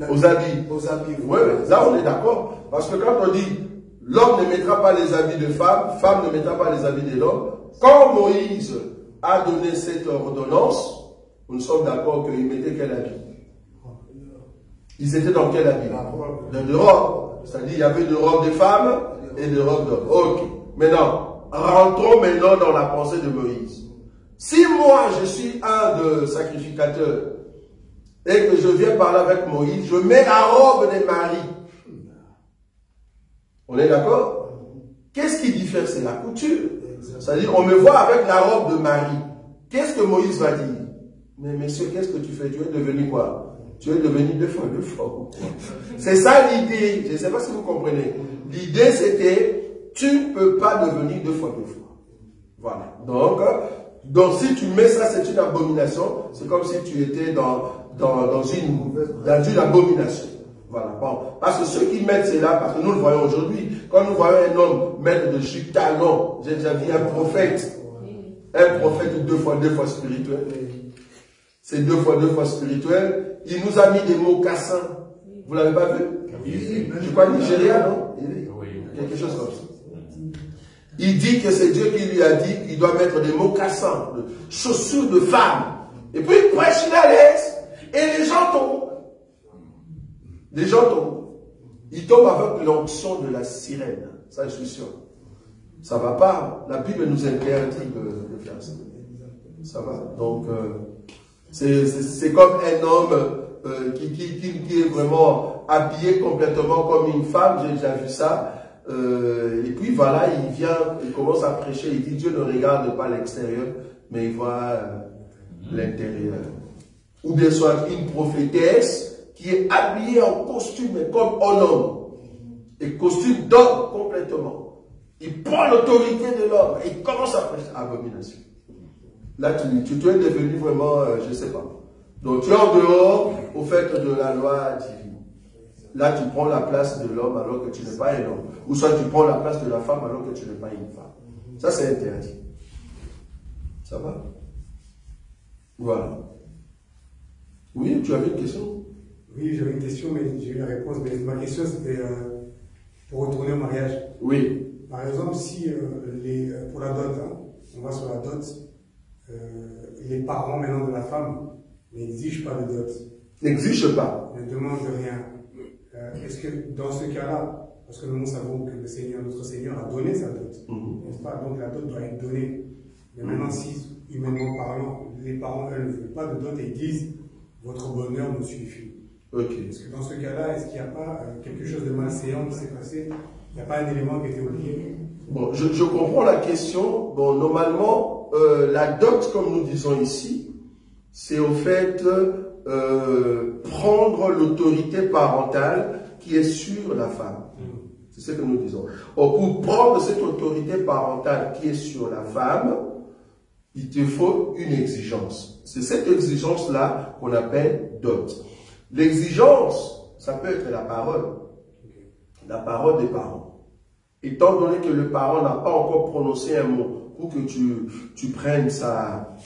aux habits. Aux habits. Oui, là on est d'accord. Parce que quand on dit l'homme ne mettra pas les habits de femme, femme ne mettra pas les habits de l'homme, quand Moïse a donné cette ordonnance, nous sommes d'accord qu'ils mettaient quel habit? Ils étaient dans quel habit? De robe. C'est-à-dire il y avait de robes de femmes et de robes d'hommes. Ok. Maintenant, rentrons maintenant dans la pensée de Moïse. Si moi je suis un de sacrificateurs et que je viens parler avec Moïse, je mets la robe des maris. On est d'accord? Qu'est-ce qui diffère? C'est la couture. C'est-à-dire, on me voit avec la robe de Marie. Qu'est-ce que Moïse va dire? Mais monsieur, qu'est-ce que tu fais? Tu es devenu quoi? Tu es devenu deux fois. C'est ça l'idée. Je ne sais pas si vous comprenez. L'idée, c'était, tu ne peux pas devenir deux fois. Voilà. Donc si tu mets ça, c'est une abomination. C'est comme si tu étais dans une abomination. Voilà. Bon. Parce que ceux qui mettent cela, parce que nous le voyons aujourd'hui, quand nous voyons un homme mettre de jus talon, j'ai déjà vu un prophète deux fois spirituel. C'est deux fois spirituel. Il nous a mis des mocassins. Vous l'avez pas vu? Je crois Nigeria, non? Quelque chose comme ça. Il dit que c'est Dieu qui lui a dit qu'il doit mettre des mocassins, des chaussures de femme. Et puis il prêche, il est à l'aise. Et les gens tombent. Les gens tombent. Ils tombent avec l'onction de la sirène. Ça, je suis sûr. Ça va pas. La Bible nous interdit de faire ça. Ça va. Donc, c'est comme un homme qui est vraiment habillé complètement comme une femme. J'ai déjà vu ça. Et puis voilà, il commence à prêcher. Il dit Dieu ne regarde pas l'extérieur, mais il voit l'intérieur. Ou bien soit une prophétesse qui est habillée en costume comme un homme. Et costume d'homme complètement. Il prend l'autorité de l'homme et il commence à prêcher. Abomination. Là, tu es devenu vraiment, je ne sais pas. Donc tu es en dehors au fait de la loi divine. Là, tu prends la place de l'homme alors que tu n'es pas un homme. Ou soit tu prends la place de la femme alors que tu n'es pas une femme. Ça, c'est interdit. Ça va? Voilà. Oui, tu avais une question? Oui, j'avais une question, mais j'ai eu la réponse. Mais ma question, c'était pour retourner au mariage. Oui. Par exemple, si pour la dot, hein, on va sur la dot, les parents maintenant de la femme n'exigent pas de dot. N'exigent pas. Ne demandent rien. Est-ce que dans ce cas-là, parce que nous savons que le Seigneur, notre Seigneur, a donné sa dot, n'est-ce pas? Donc la dot doit être donnée. Mais maintenant, si, humainement parlant, les parents, eux, ne veulent pas de dot et ils disent votre bonheur nous suffit. Ok. Est-ce que dans ce cas-là, est-ce qu'il n'y a pas quelque chose de malséant qui s'est passé? Il n'y a pas un élément qui a été oublié? Bon, je comprends la question. Bon, normalement, la dot, comme nous disons ici, c'est au fait prendre l'autorité parentale qui est sur la femme. C'est ce que nous disons. Or, pour prendre cette autorité parentale qui est sur la femme, il te faut une exigence. C'est cette exigence-là qu'on appelle dot. L'exigence, ça peut être la parole des parents. Étant donné que le parent n'a pas encore prononcé un mot pour que tu prennes sa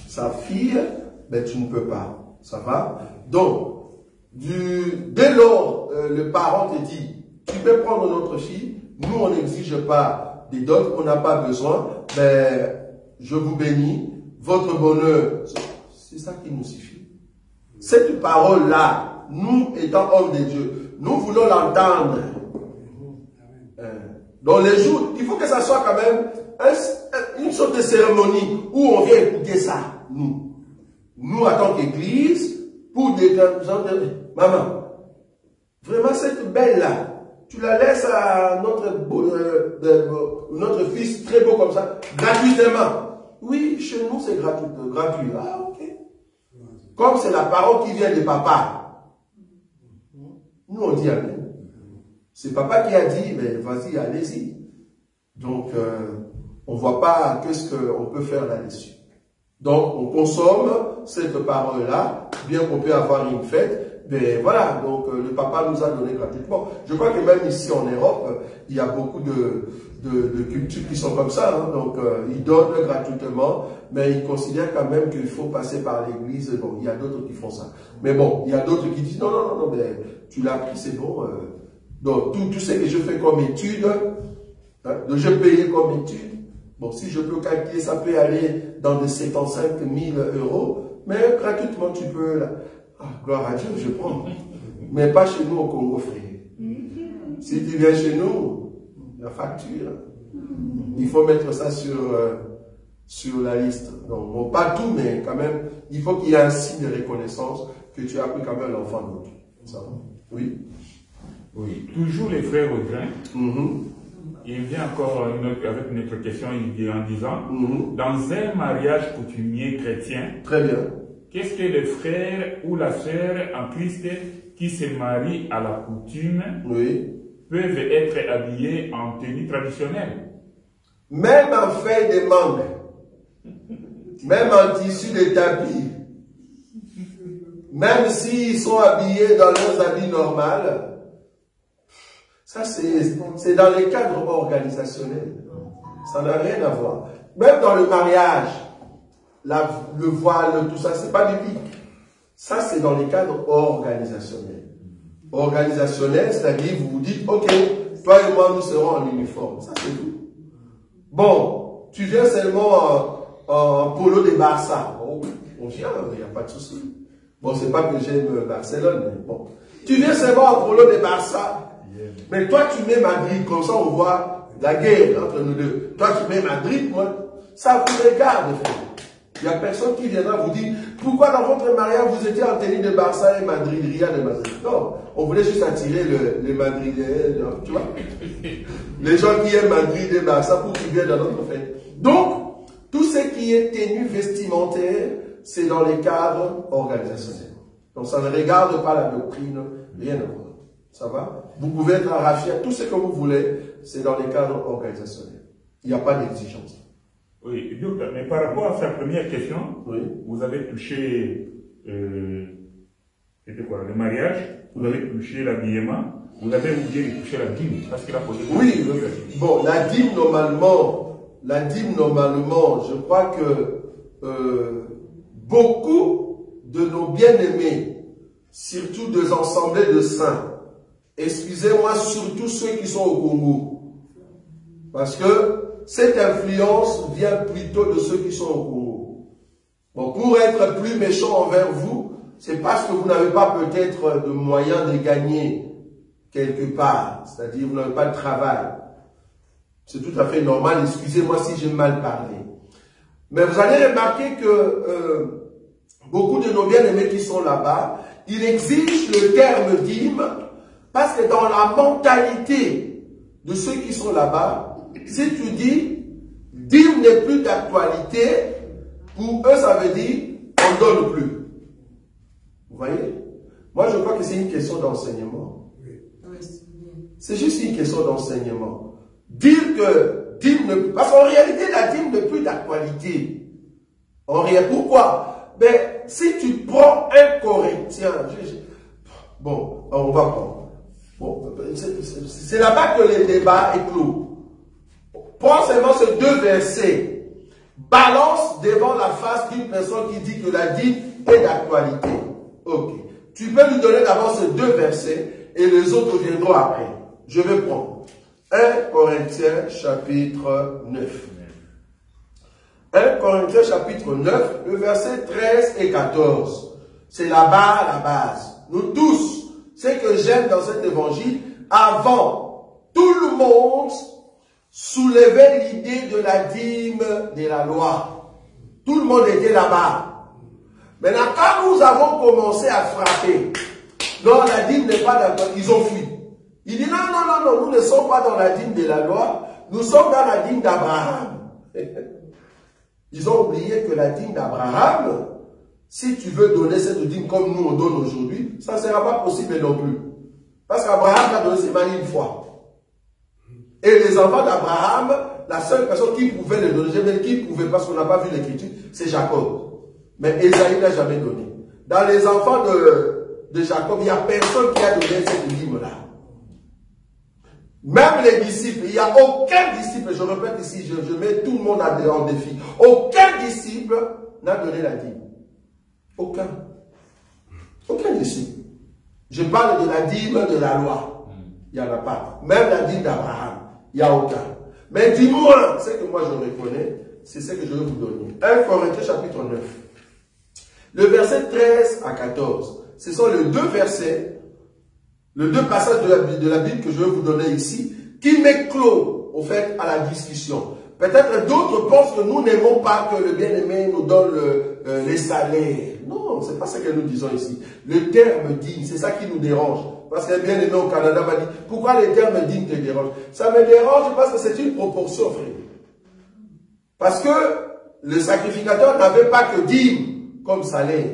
fille, ben tu ne peux pas. Ça va? Donc, dès lors, le parent te dit, tu peux prendre notre fille, nous on n'exige pas des dots, on n'a pas besoin, ben je vous bénis, votre bonheur, c'est ça qui nous suffit. Cette parole-là, nous étant hommes de Dieu, nous voulons l'entendre. Dans les jours, il faut que ça soit quand même une sorte de cérémonie où on vient écouter ça, nous. Nous, en tant qu'église, pour des gens de... Maman, vraiment cette belle-là, tu la laisses à notre fils très beau comme ça, gratuitement. Oui, chez nous, c'est gratuit. Ah, ok. Comme c'est la parole qui vient de papa. Nous, on dit amen. C'est papa qui a dit, mais vas-y, allez-y. Donc, on ne voit pas qu'est-ce qu'on peut faire là-dessus. Donc, on consomme cette parole-là, bien qu'on peut avoir une fête. Mais voilà, donc le papa nous a donné gratuitement. Je crois que même ici en Europe, il y a beaucoup de cultures qui sont comme ça. Hein. Donc, ils donnent gratuitement, mais ils considèrent quand même qu'il faut passer par l'église. Bon, il y a d'autres qui font ça. Mais bon, il y a d'autres qui disent non, mais tu l'as pris, c'est bon. Donc, tout ce que je fais comme étude, hein, je paye comme étude. Bon, si je peux calculer, ça peut aller dans de 75 000 €, mais gratuitement, tu peux... Là. Ah, gloire à Dieu, je prends. Mais pas chez nous au Congo, frère. Si tu viens chez nous, la facture, il faut mettre ça sur la liste. Donc, bon, pas tout, mais quand même, il faut qu'il y ait un signe de reconnaissance que tu as pris quand même l'enfant d'autre. Ça va? Oui. Oui. Toujours les frères Audrin. Il vient encore avec une autre question en disant, dans un mariage coutumier chrétien, très bien. Qu'est-ce que le frère ou la sœur en Christ qui se marient à la coutume peuvent être habillés en tenue traditionnelle? Même en feuille de mangue, même en tissu de tapis, même s'ils sont habillés dans leurs habits normaux, ça c'est dans les cadres organisationnels. Ça n'a rien à voir. Même dans le mariage, le voile, tout ça, c'est pas biblique. Ça, c'est dans les cadres organisationnels. Organisationnel, c'est-à-dire, vous vous dites, ok, toi et moi, nous serons en uniforme. Ça, c'est tout. Bon, tu viens seulement en polo de Barça. Bon, on vient, il n'y a pas de souci. Bon, c'est pas que j'aime Barcelone, mais bon. Tu viens seulement en polo de Barça. Mais toi, tu mets Madrid, comme ça, on voit la guerre entre nous deux. Toi, tu mets Madrid, moi, ça vous regarde, frère. Il n'y a personne qui viendra vous dire pourquoi dans votre mariage vous étiez en tenue de Barça et Madrid, rien de Madrid. Non, on voulait juste attirer les Madrilènes, tu vois. Les gens qui aiment Madrid et Barça pour qu'ils viennent dans notre fête. Donc, tout ce qui est tenue vestimentaire, c'est dans les cadres organisationnels. Donc, ça ne regarde pas la doctrine, rien de voir. Ça va? Vous pouvez être arraché à tout ce que vous voulez, c'est dans les cadres organisationnels. Il n'y a pas d'exigence. Oui, mais par rapport à sa première question, vous avez touché c'était quoi, le mariage, vous avez touché l'habillement, vous avez oublié de toucher la dîme, parce qu'il a posé. Oui, bon, la dîme normalement, je crois que beaucoup de nos bien-aimés, surtout des assemblées de saints, excusez-moi, surtout ceux qui sont au Congo, parce que cette influence vient plutôt de ceux qui sont au Congo. Bon, pour être plus méchant envers vous, c'est parce que vous n'avez pas peut-être de moyens de gagner quelque part. C'est-à-dire, vous n'avez pas de travail. C'est tout à fait normal. Excusez-moi si j'ai mal parlé. Mais vous allez remarquer que beaucoup de nos bien-aimés qui sont là-bas, ils exigent le terme dîme parce que dans la mentalité de ceux qui sont là-bas, si tu dis, dîme n'est plus d'actualité, pour eux, ça veut dire, on ne donne plus. Vous voyez? Moi, je crois que c'est une question d'enseignement. C'est juste une question d'enseignement. Dire que dîme ne plus... Parce qu'en réalité, la dîme n'est plus d'actualité. En réalité, pourquoi? Mais si tu prends un Corinthien... Bon, on va prendre. Bon, c'est là-bas que le débat est clos. Prends seulement ces deux versets. Balance devant la face d'une personne qui dit que la dîme est d'actualité. Ok. Tu peux lui donner d'abord ces deux versets et les autres viendront après. Je vais prendre 1 Corinthiens chapitre 9. 1 Corinthiens chapitre 9, le verset 13 et 14. C'est là-bas la base. Nous tous, ce que j'aime dans cet évangile, avant tout le monde soulevait l'idée de la dîme de la loi. Tout le monde était là-bas. Maintenant, quand nous avons commencé à frapper, non, la dîme n'est pas d'accord, ils ont fui. Il dit non, nous ne sommes pas dans la dîme de la loi, nous sommes dans la dîme d'Abraham. Ils ont oublié que la dîme d'Abraham, si tu veux donner cette dîme comme nous on donne aujourd'hui, ça ne sera pas possible non plus. Parce qu'Abraham a donné ses mains une fois. Et les enfants d'Abraham, la seule personne qui pouvait les donner, même qui pouvait, parce qu'on n'a pas vu l'écriture, c'est Jacob. Mais Esaïe n'a jamais donné. Dans les enfants de Jacob, il n'y a personne qui a donné cette dîme-là. Même les disciples, il n'y a aucun disciple, je répète ici, je mets tout le monde en défi. Aucun disciple n'a donné la dîme. Aucun. Aucun disciple. Je parle de la dîme de la loi. Il n'y en a pas. Même la dîme d'Abraham. Il n'y a aucun. Mais dis-moi, ce que moi je reconnais, c'est ce que je vais vous donner. 1 Corinthiens chapitre 9. Le verset 13 à 14. Ce sont les deux versets, les deux passages de la Bible que je vais vous donner ici, qui m'éclosent, au fait, à la discussion. Peut-être d'autres pensent que nous n'aimons pas que le bien-aimé nous donne les salaires. Non, c'est pas ce que nous disons ici. Le terme digne, c'est ça qui nous dérange. Parce que bien aimé au Canada m'a dit, pourquoi les termes dignes te dérangent? Ça me dérange parce que c'est une proportion, frère. Parce que le sacrificateur n'avait pas que dîme comme salaire.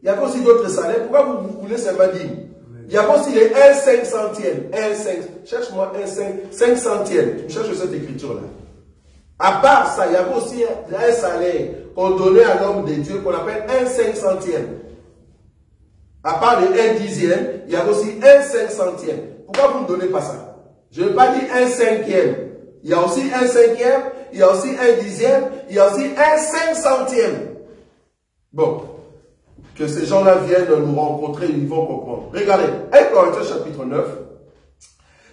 Il y avait aussi d'autres salaires. Pourquoi vous voulez seulement dîme? Il y avait aussi les 1/500e. Cherche-moi 500e. Tu cherches cette écriture-là. À part ça, il y avait aussi un salaire qu'on donnait à l'homme de Dieu qu'on appelle 1/500e. À part les 1/10e, il y avait aussi 1/500e. Pourquoi vous ne donnez pas ça? Je ne veux pas dire 1/5e. Il y a aussi 1/5e, il y a aussi 1/10e, il y a aussi 1/500e. Bon. Que ces gens-là viennent nous rencontrer, ils vont comprendre. Regardez, 1 Corinthiens chapitre 9,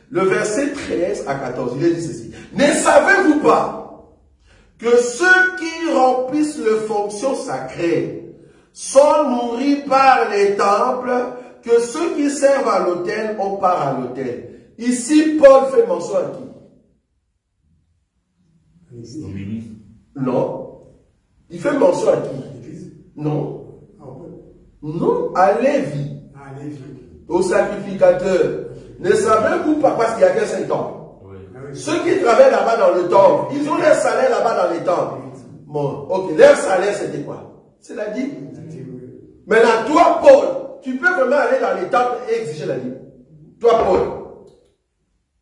le verset 13 à 14, il est dit ceci. Ne savez-vous pas que ceux qui remplissent les fonctions sacrées sont nourris par les temples, que ceux qui servent à l'autel ont part à l'autel? Ici, Paul fait mention à qui? Non. Il fait mention à qui? Non. Non, à Lévi, au sacrificateur. Ne savez-vous pas, parce qu'il y a qu'un seul temple. Ceux qui travaillent là-bas dans le temple, ils ont leur salaire là-bas dans les temples. Bon, ok, leur salaire c'était quoi? C'est la dîme. Maintenant, toi, Paul, tu peux vraiment aller dans les temples et exiger la dîme. Toi, Paul,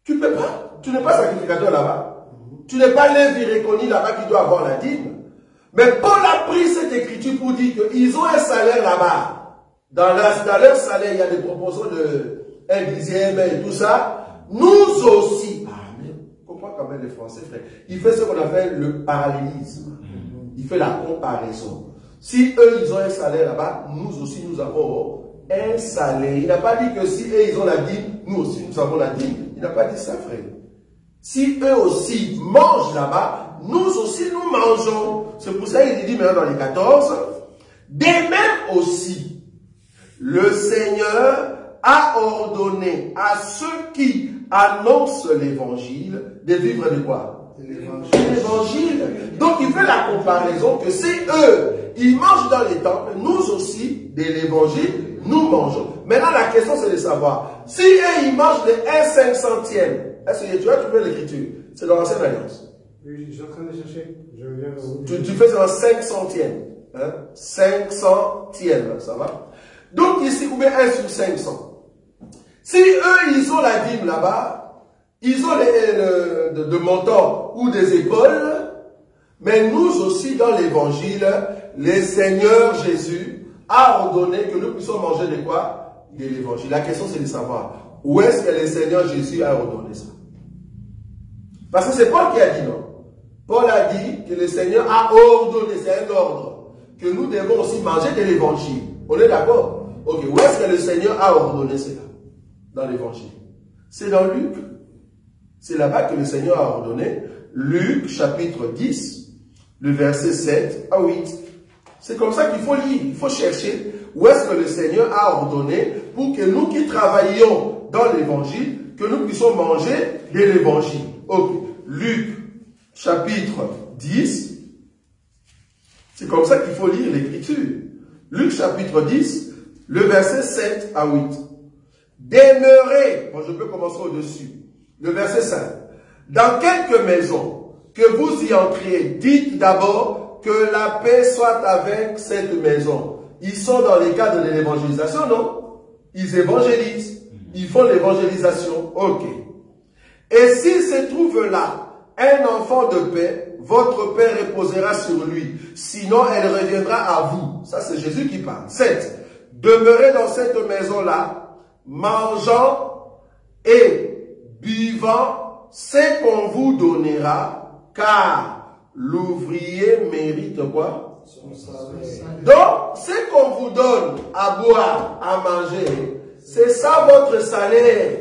tu ne peux pas. Tu n'es pas sacrificateur là-bas. Tu n'es pas Lévi reconnu là-bas qui doit avoir la dîme. Mais Paul a pris cette écriture pour dire qu'ils ont un salaire là-bas. Dans leur salaire, il y a des proportions de 1/10e et tout ça. Nous aussi. Ah, mais comprends quand même les Français, frère. Il fait ce qu'on appelle le parallélisme. Il fait la comparaison. Si eux, ils ont un salaire là-bas, nous aussi, nous avons un salaire. Il n'a pas dit que si eux, ils ont la dîme, nous aussi, nous avons la dîme. Il n'a pas dit ça, frère. Si eux aussi mangent là-bas, nous aussi nous mangeons. C'est pour ça qu'il dit maintenant dans les 14. De même aussi, le Seigneur a ordonné à ceux qui annoncent l'évangile de vivre de quoi? L'évangile. Donc il fait la comparaison que si eux, ils mangent dans les temples, nous aussi, de l'évangile, nous mangeons. Maintenant la question c'est de savoir, si eux ils mangent de 1/500e, est-ce que tu as trouvé l'écriture? C'est dans l'Ancienne Alliance. Oui, je suis en train de chercher. Je viens vers vous. Tu fais ça en 500e. Hein? 500e, ça va? Donc ici, combien 1 sur 500? Si eux, ils ont la dîme là-bas, ils ont de montants ou des épaules, mais nous aussi, dans l'évangile, le Seigneur Jésus a ordonné que nous puissions manger de quoi? De l'évangile. La question, c'est de savoir où est-ce que le Seigneur Jésus a ordonné ça? Parce que c'est Paul qui a dit non. Paul a dit que le Seigneur a ordonné, c'est un ordre, que nous devons aussi manger de l'évangile. On est d'accord? Ok, où est-ce que le Seigneur a ordonné cela? Dans l'évangile. C'est dans Luc. C'est là-bas que le Seigneur a ordonné. Luc chapitre 10, le verset 7 à 8. C'est comme ça qu'il faut lire, il faut chercher où est-ce que le Seigneur a ordonné pour que nous qui travaillons dans l'évangile, que nous puissions manger de l'évangile. Ok, Luc chapitre 10, c'est comme ça qu'il faut lire l'écriture. Luc chapitre 10, le verset 7 à 8. Demeurez, bon, je peux commencer au-dessus, le verset 5. Dans quelques maisons, que vous y entriez, dites d'abord que la paix soit avec cette maison. Ils sont dans les cadres de l'évangélisation, non? Ils évangélisent. Ils font l'évangélisation. Ok. Et s'il se trouve là un enfant de paix, votre paix reposera sur lui. Sinon, elle reviendra à vous. Ça, c'est Jésus qui parle. 7. Demeurez dans cette maison-là, mangeant et buvant ce qu'on vous donnera, car l'ouvrier mérite quoi? Donc, ce qu'on vous donne à boire, à manger, c'est ça votre salaire.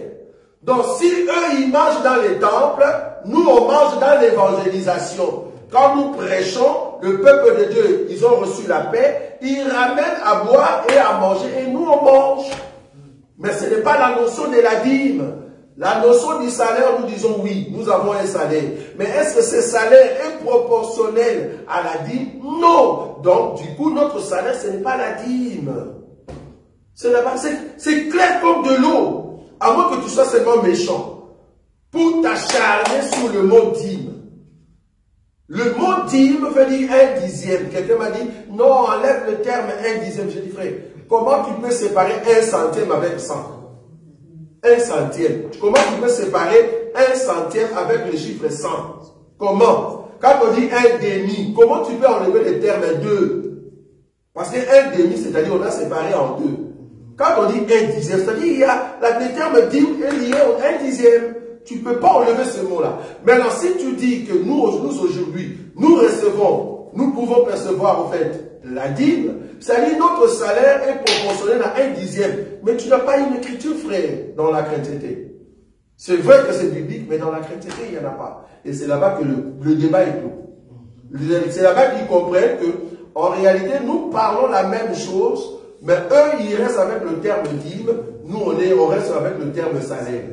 Donc, si eux, ils mangent dans les temples, nous, on mange dans l'évangélisation. Quand nous prêchons, le peuple de Dieu, ils ont reçu la paix, ils ramènent à boire et à manger, et nous, on mange. Mais ce n'est pas la notion de la dîme. La notion du salaire, nous disons oui, nous avons un salaire. Mais est-ce que ce salaire est proportionnel à la dîme? Non. Donc, du coup, notre salaire, ce n'est pas la dîme. C'est clair comme de l'eau. À moins que tu sois seulement méchant. Pour t'acharner sur le mot dîme. Le mot dîme veut dire 1/10. Quelqu'un m'a dit, non, enlève le terme 1/10. J'ai dit, frère, comment tu peux séparer 1 centime avec 100? 1 centième. Comment tu peux séparer 1 centième avec le chiffre 100? Comment? Quand on dit 1/2, comment tu peux enlever le terme 2? Parce que 1/2, c'est-à-dire on a séparé en 2. Quand on dit 1/10, c'est-à-dire il y a le terme dîme est lié au 1/10. Tu ne peux pas enlever ce mot-là. Maintenant, si tu dis que nous aujourd'hui, nous pouvons percevoir en fait la dîme, c'est-à-dire notre salaire est proportionnel à 1/10. Mais tu n'as pas une écriture, frère, dans la chrétienté. C'est vrai que c'est biblique, mais dans la chrétienté, il n'y en a pas. Et c'est là-bas que le débat est clos. C'est là-bas qu'ils comprennent que, en réalité, nous parlons la même chose, mais eux, ils restent avec le terme dîme, nous, on reste avec le terme salaire.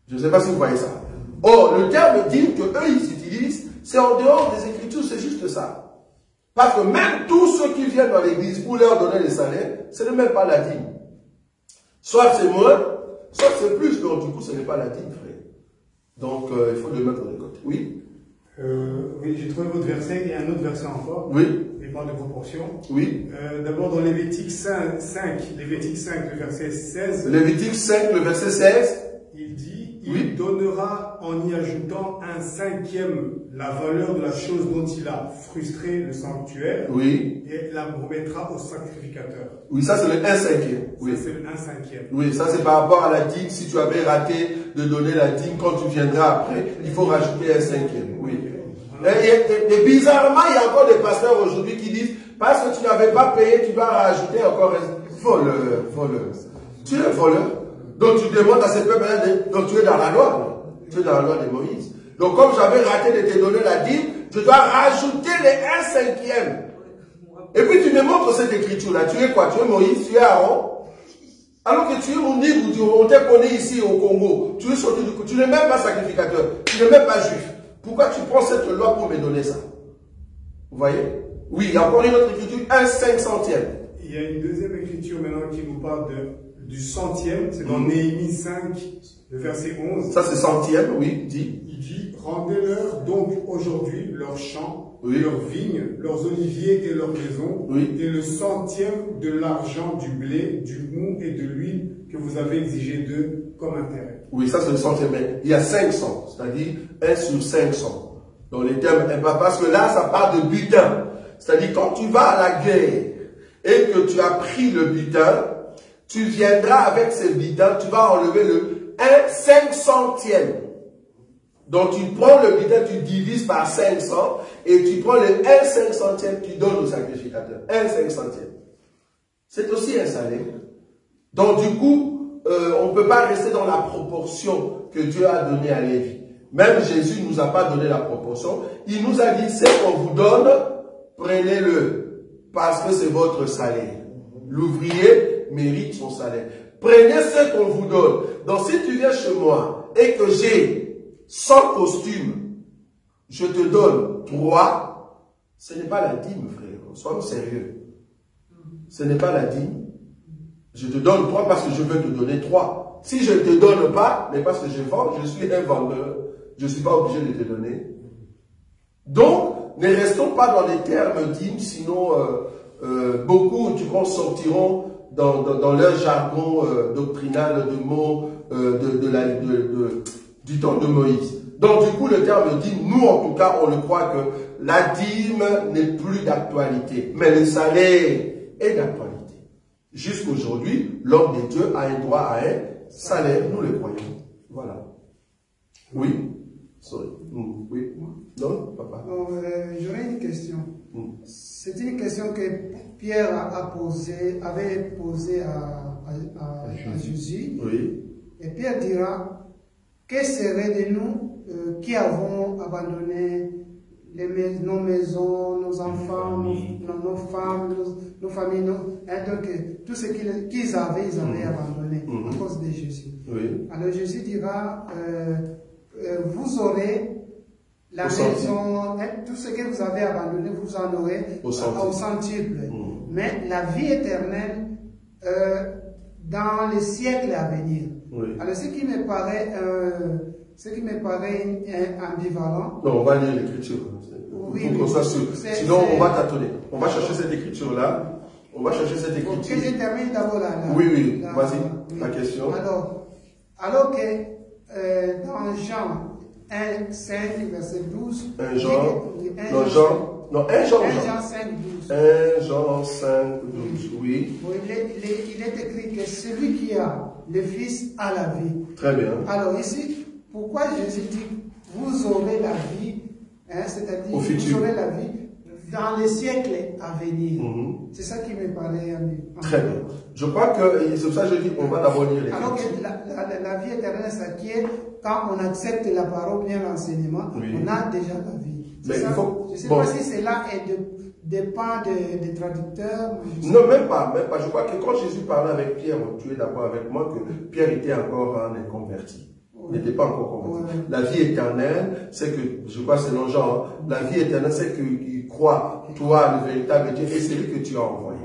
Je ne sais pas si vous voyez ça. Or, le terme dîme que eux, ils utilisent, c'est en dehors des Écritures, c'est juste ça. Parce que même tous ceux qui viennent dans l'église pour leur donner les salaires, ce n'est même pas la dîme. Soit c'est moins, soit c'est plus, donc du coup, ce n'est pas la dîme, frère. Donc, il faut le mettre de côté. Oui? Oui, j'ai trouvé votre verset, il y a un autre verset encore. Oui. Il parle de proportion. Oui. D'abord, dans Lévitique 5, Lévitique 5, le verset 16. Lévitique 5, le verset 16. Il dit, Oui. il donnera en y ajoutant 1/5 la valeur de la chose dont il a frustré le sanctuaire. Oui. Et la remettra au sacrificateur. Oui, ça c'est le 1/5. Oui. Ça c'est le 1/5. Oui, ça c'est par rapport à la dîme. Si tu avais raté de donner la dîme, quand tu viendras après, il faut rajouter 1/5. Oui. Et bizarrement, il y a encore des pasteurs aujourd'hui qui disent, parce que tu n'avais pas payé, tu dois rajouter encore un voleur. Tu es voleur. Donc tu demandes à ces peuples, donc tu es dans la loi. Tu es dans la loi de Moïse. Donc comme j'avais raté de te donner la dîme, je dois rajouter les 1/5. Et puis tu me montres cette écriture-là. Tu es quoi? Tu es Moïse, tu es Aaron. Alors que tu es mon Nigou, on t'a connu ici au Congo. Tu es sorti du coup. Tu n'es même pas sacrificateur. Tu n'es même pas juif. Pourquoi tu prends cette loi pour me donner ça? Vous voyez? Oui, il y a encore une autre écriture, 1/500. Il y a une deuxième écriture maintenant qui nous parle du centième. C'est dans Néhémie 5, le verset 11. Ça c'est centième, oui, dit. Il dit, rendez-leur donc aujourd'hui leurs champs, Oui. leurs vignes, leurs oliviers et leurs maisons, Oui. et le centième de l'argent, du blé, du mou et de l'huile que vous avez exigé d'eux comme intérêt. Oui, ça c'est le centième. Mais il y a 500, c'est-à-dire 1 sur 500. Dans les termes, parce que là, ça parle de butin. C'est-à-dire quand tu vas à la guerre et que tu as pris le butin, tu viendras avec ce butin, tu vas enlever le 1/500. Donc tu prends le butin, tu divises par 500 et tu prends le 1/500, tu donnes au sacrificateur. 1/500. C'est aussi un salaire. Donc du coup, on ne peut pas rester dans la proportion que Dieu a donnée à Lévi. Même Jésus ne nous a pas donné la proportion. Il nous a dit, c'est qu'on vous donne, prenez-le, parce que c'est votre salaire. L'ouvrier mérite son salaire. Prenez ce qu'on vous donne. Donc si tu viens chez moi et que j'ai 100 costumes, je te donne 3, ce n'est pas la dîme, frère. Soyons sérieux. Ce n'est pas la dîme. Je te donne 3 parce que je veux te donner 3. Si je ne te donne pas, mais parce que je vends, je suis un vendeur, je ne suis pas obligé de te donner. Donc, ne restons pas dans les termes dîmes, sinon beaucoup, tu crois, sortiront dans leur jargon doctrinal de mots du temps de Moïse. Donc, du coup, le terme dîme, nous, en tout cas, on le croit que la dîme n'est plus d'actualité, mais le salaire est d'actualité. Jusqu'aujourd'hui, l'homme de Dieu a un droit à un salaire, nous le croyons. Voilà. Oui. Sorry. Oui. Non, papa. J'aurais une question. C'est une question que Pierre avait posée à Jésus. Oui. Et Pierre dira, que serait de nous qui avons abandonné nos maisons, nos enfants, nos femmes, nos familles, donc tout ce qu'ils avaient, ils avaient abandonné à cause de Jésus. Oui. Alors Jésus dira, vous aurez la Au maison, tout ce que vous avez abandonné, vous en aurez au centuple. Mais la vie éternelle, dans les siècles à venir. Oui. Alors ce qui me paraît ambivalent. Non, on va lire l'écriture. Oui, pour qu'on soit sûr. Sinon, on va tâtonner. On va chercher cette écriture-là. On va chercher cette écriture. Que je termine d'abord là. Oui, vas-y, la question. Alors que dans Jean 1, 5, verset 12. 1 Jean 5, 12. 1 Jean 5, 12, oui. Il est écrit que celui qui a le Fils a la vie. Très bien. Alors ici, pourquoi Jésus dit vous aurez la vie, c'est-à-dire vous aurez la vie dans les siècles à venir. C'est ça qui me paraît très bien. Je crois que, c'est pour ça que je dis on va d'abord lire les alors que la vie éternelle s'acquiert quand on accepte la parole, bien l'enseignement, on a déjà la vie. Mais ça, il faut, je ne sais pas si cela dépend des traducteurs. Non, même pas. Je crois que quand Jésus parlait avec Pierre, tu es d'accord avec moi que Pierre était encore un inconverti. Il n'était pas encore converti. La vie éternelle, c'est que, je crois selon Jean, la vie éternelle, c'est qu'il croit, toi, le véritable Dieu, et c'est lui que tu as envoyé.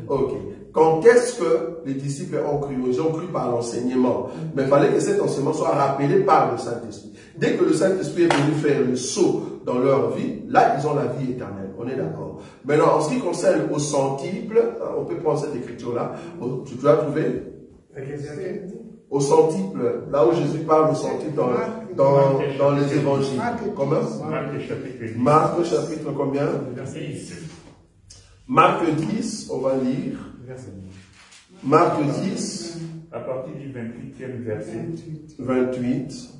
Ok. Quand est-ce que les disciples ont cru? Ils ont cru par l'enseignement. Mais il fallait que cet enseignement soit rappelé par le Saint-Esprit. Dès que le Saint-Esprit est venu faire le saut dans leur vie, là, ils ont la vie éternelle. On est d'accord. Maintenant, en ce qui concerne au centuple, on peut prendre cette écriture-là. Tu dois trouver? Au centuple, là où Jésus parle au centuple dans les évangiles. Combien? Marc chapitre combien? Verset 10. Marc 10, on va lire. Marc 10. À partir du 28e verset. 28.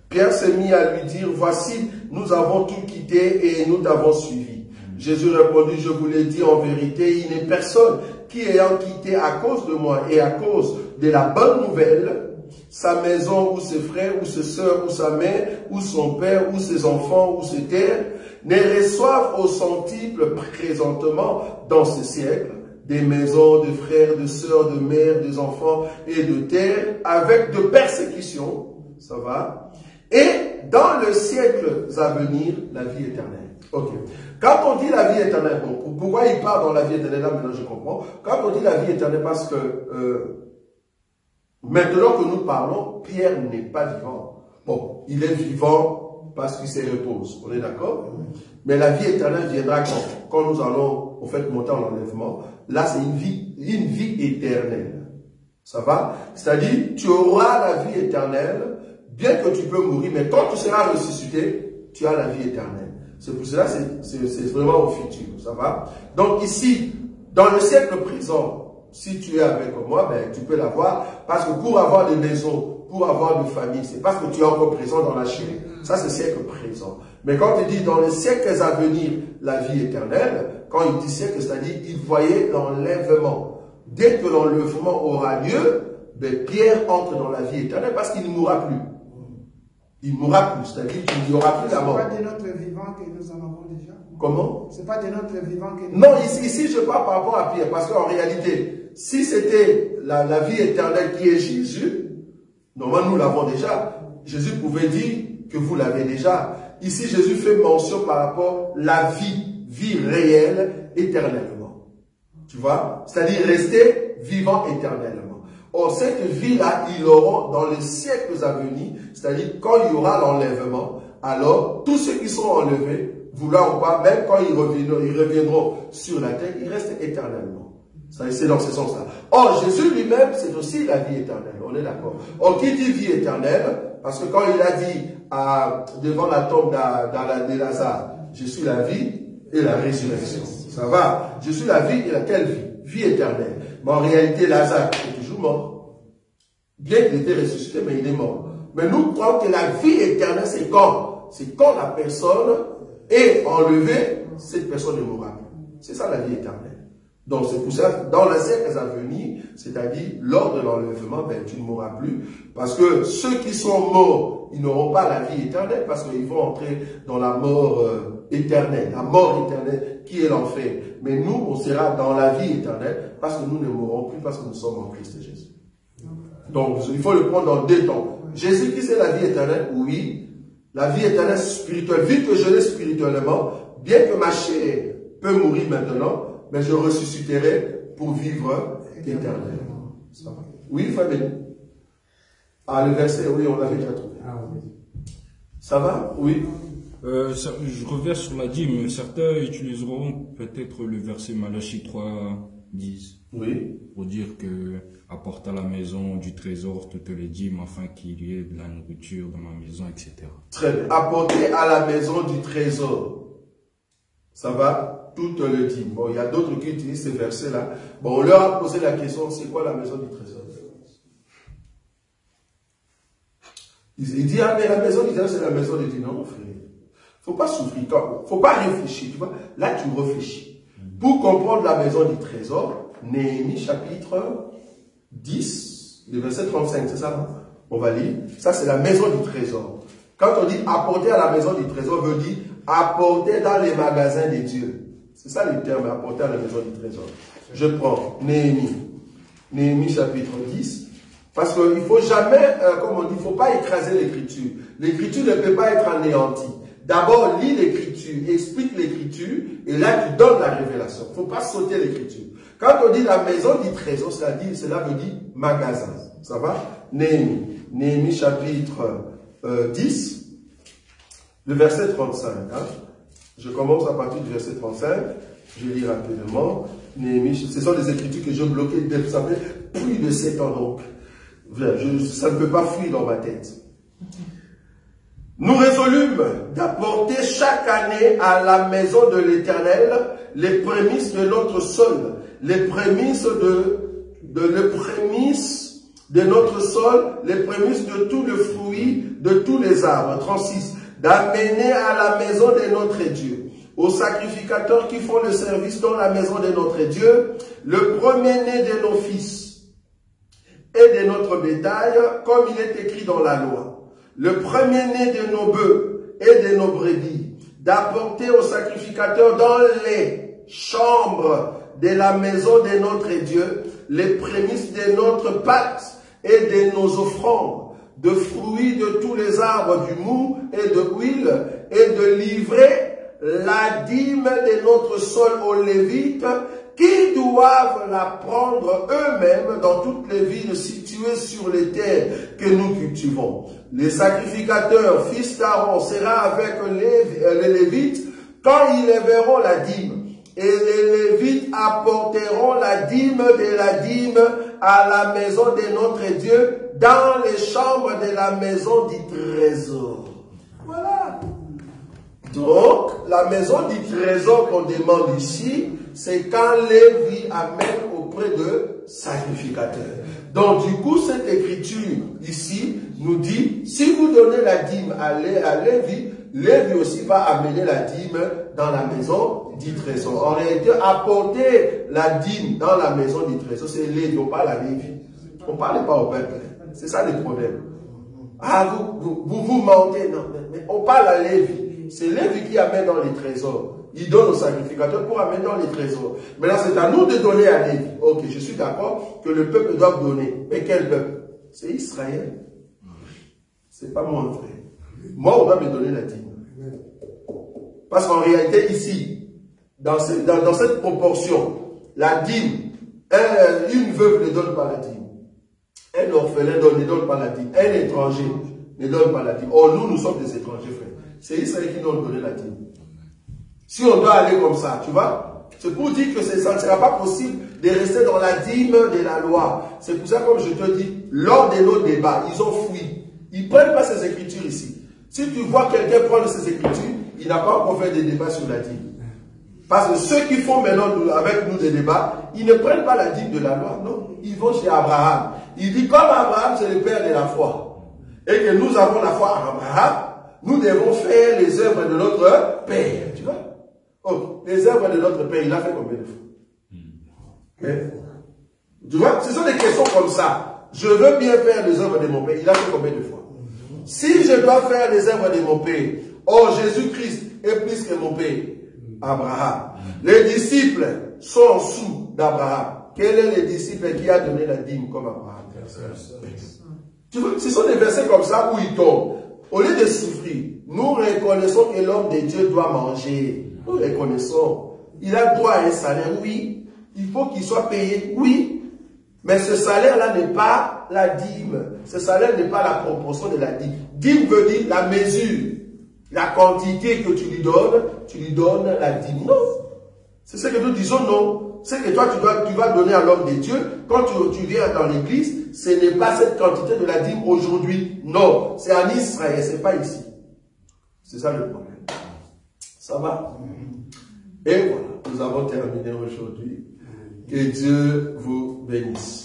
Pierre s'est mis à lui dire, voici, nous avons tout quitté et nous t'avons suivi. Jésus répondit, je vous l'ai dit en vérité, il n'est personne qui ayant quitté à cause de moi et à cause de la bonne nouvelle, sa maison ou ses frères ou ses sœurs ou sa mère ou son père ou ses enfants ou ses terres, ne reçoivent au centuple présentement dans ce siècle des maisons, de frères, de sœurs, de mères, des enfants et de terres avec de persécutions, ça va, et dans le siècle à venir, la vie éternelle. Ok. Quand on dit la vie éternelle, bon, pourquoi il parle dans la vie éternelle, là maintenant je comprends. Quand on dit la vie éternelle, parce que maintenant que nous parlons, Pierre n'est pas vivant. Bon, il est vivant parce qu'il se repose, on est d'accord? Mais la vie éternelle viendra quand nous allons, au fait, monter en enlèvement. Là, c'est une vie éternelle. Ça va? C'est-à-dire, tu auras la vie éternelle, bien que tu peux mourir, mais quand tu seras ressuscité, tu as la vie éternelle. C'est pour cela, c'est vraiment au futur. Ça va? Donc ici, dans le siècle présent, si tu es avec moi, ben, tu peux l'avoir. Parce que pour avoir des maisons, pour avoir de famille, c'est parce que tu es encore présent dans la chair. Ça, c'est le siècle présent. Mais quand il dit dans les siècles à venir, la vie éternelle, quand il dit siècle, c'est-à-dire, il voyait l'enlèvement. Dès que l'enlèvement aura lieu, ben, Pierre entre dans la vie éternelle parce qu'il ne mourra plus. Il ne mourra plus, c'est-à-dire qu'il n'y aura plus la mort. Ce n'est pas de notre vivant que nous en avons déjà. Comment? Ce n'est pas de notre vivant que nous Non, ici je parle par rapport à Pierre, parce qu'en réalité, si c'était la vie éternelle qui est Jésus, normalement nous l'avons déjà. Jésus pouvait dire que vous l'avez déjà. Ici, Jésus fait mention par rapport à la vie réelle, éternellement. Tu vois? C'est-à-dire rester vivant éternellement. Or, cette vie-là, ils l'auront dans les siècles à venir, c'est-à-dire quand il y aura l'enlèvement, alors tous ceux qui seront enlevés, vouloir ou pas, même quand ils reviendront sur la terre, ils restent éternellement. C'est dans ce sens-là. Or, Jésus lui-même, c'est aussi la vie éternelle, on est d'accord. Or, qui dit vie éternelle, parce que quand il a dit devant la tombe de Lazare, je suis la vie et la résurrection. Ça va? Je suis la vie et laquelle vie? Vie éternelle. Mais en réalité, Lazare est toujours mort. Bien qu'il était ressuscité, mais il est mort. Mais nous croyons que la vie éternelle, c'est quand? C'est quand la personne est enlevée, cette personne ne mourra plus. C'est ça la vie éternelle. Donc c'est pour ça, dans les siècles à venir, c'est-à-dire lors de l'enlèvement, ben, tu ne mourras plus. Parce que ceux qui sont morts, ils n'auront pas la vie éternelle, parce qu'ils vont entrer dans la mort éternelle. La mort éternelle, qui est l'enfer. Mais nous, on sera dans la vie éternelle, parce que nous ne mourrons plus, parce que nous sommes en Christ Jésus. Donc il faut le prendre en deux temps. Jésus-Christ est la vie éternelle, oui. La vie éternelle spirituelle, vu que je l'ai spirituellement, bien que ma chair peut mourir maintenant, mais je ressusciterai pour vivre éternellement. Oui, Fabien. Ah, le verset, oui, on l'avait déjà trouvé. Ça va? Oui. Je reviens sur la dîme. Certains utiliseront peut-être le verset Malachie 3:10. Oui. Pour dire que apporte à la maison du trésor toutes les dîmes afin qu'il y ait de la nourriture dans ma maison, etc. Très bien. Apporter à la maison du trésor. Ça va? Toutes les dîmes. Bon, il y a d'autres qui utilisent ces versets-là. Bon, on leur a posé la question, c'est quoi la maison du trésor? Il dit, ah, mais la maison du trésor, c'est la maison de Dieu. Non, frère. Faut pas souffrir. Faut pas réfléchir. Tu vois? Là, tu réfléchis. Pour comprendre la maison du trésor, Néhémie chapitre 10, le verset 35, c'est ça? On va lire. Ça, c'est la maison du trésor. Quand on dit apporter à la maison du trésor, veut dire apporter dans les magasins des dieux. C'est ça le terme, apporter à la maison du trésor. Je prends Néhémie. Néhémie chapitre 10. Parce qu'il ne faut jamais, comme on dit, il ne faut pas écraser l'écriture. L'écriture ne peut pas être anéantie. D'abord, lis l'écriture, explique l'écriture, et là, tu donnes la révélation. Il ne faut pas sauter l'écriture. Quand on dit la maison du trésor, cela veut dire magasin. Ça va? Néhémie. Néhémie chapitre 10, le verset 35. Hein? Je commence à partir du verset 35. Je lis rapidement. Néhémie, ce sont des écritures que j'ai bloquées, ça fait plus de 7 ans donc. Ça ne peut pas fuir dans ma tête. Nous résolûmes d'apporter chaque année à la maison de l'Éternel les prémices de notre sol, les prémices de notre sol, les prémices de tout le fruit, de tous les arbres. 36. D'amener à la maison de notre Dieu, aux sacrificateurs qui font le service dans la maison de notre Dieu, le premier-né de nos fils et de notre bétail, comme il est écrit dans la loi. Le premier-né de nos bœufs et de nos brebis, d'apporter aux sacrificateurs dans les chambres de la maison de notre Dieu les prémices de notre pâte et de nos offrandes, de fruits de tous les arbres du mou et de huile, et de livrer la dîme de notre sol aux Lévites, qui doivent la prendre eux-mêmes dans toutes les villes situées sur les terres que nous cultivons. Les sacrificateurs, fils d'Aaron, sera avec les Lévites quand ils verront la dîme. Et les Lévites apporteront la dîme de la dîme à la maison de notre Dieu dans les chambres de la maison du trésor. Voilà. Donc, la maison du trésor qu'on demande ici, c'est quand Lévi amène auprès de sacrificateurs. Donc, du coup, cette écriture ici nous dit, si vous donnez la dîme à Lévi, Lévi aussi va amener la dîme dans la maison du trésor. En réalité, apporter la dîme dans la maison du trésor, c'est Lévi, on parle à Lévi. On ne parle pas au peuple. C'est ça le problème. Ah, vous mentez, non, mais on parle à Lévi. C'est Lévi qui amène dans les trésors. Il donne aux sacrificateurs pour amener dans les trésors. Maintenant, c'est à nous de donner à Lévi. Ok, je suis d'accord que le peuple doit donner. Mais quel peuple? C'est Israël. C'est pas moi, frère. Moi, on va me donner la dîme. Parce qu'en réalité, ici, dans cette proportion, la dîme, une veuve ne donne pas la dîme. Un orphelin ne donne pas la dîme. Un étranger ne donne pas la dîme. Or, nous sommes des étrangers, frère. C'est Israël qui doit nous donner la dîme. Si on doit aller comme ça, tu vois, c'est pour dire que ça ne sera pas possible de rester dans la dîme de la loi. C'est pour ça, comme je te dis, lors de nos débats, ils ont fui. Ils ne prennent pas ces écritures ici. Si tu vois quelqu'un prendre ces écritures, il n'a pas encore fait des débats sur la dîme. Parce que ceux qui font maintenant avec nous des débats, ils ne prennent pas la dîme de la loi, non. Ils vont chez Abraham. Il dit, comme Abraham, c'est le père de la foi, et que nous avons la foi en Abraham, nous devons faire les œuvres de notre Père. Tu vois? Oh, les œuvres de notre Père, il a fait combien de fois? Tu vois, ce sont des questions comme ça. Je veux bien faire les œuvres de mon Père. Il a fait combien de fois? Si je dois faire les œuvres de mon Père, oh, Jésus-Christ est plus que mon Père. Abraham. Les disciples sont en dessous d'Abraham. Quel est le disciple qui a donné la dîme comme Abraham? Tu vois, ce sont des versets comme ça où il tombe. Au lieu de souffrir, nous reconnaissons que l'homme de Dieu doit manger. Nous reconnaissons. Il a droit à un salaire, oui. Il faut qu'il soit payé, oui. Mais ce salaire-là n'est pas la dîme. Ce salaire n'est pas la proportion de la dîme. Dîme veut dire la mesure. La quantité que tu lui donnes la dîme. Non. C'est ce que nous disons, non. C'est que toi, tu vas donner à l'homme de Dieu. Quand tu viens dans l'église, ce n'est pas cette quantité de la dîme aujourd'hui. Non. C'est en Israël, ce n'est pas ici. C'est ça le problème. Ça va? Et voilà, nous avons terminé aujourd'hui. Que Dieu vous bénisse.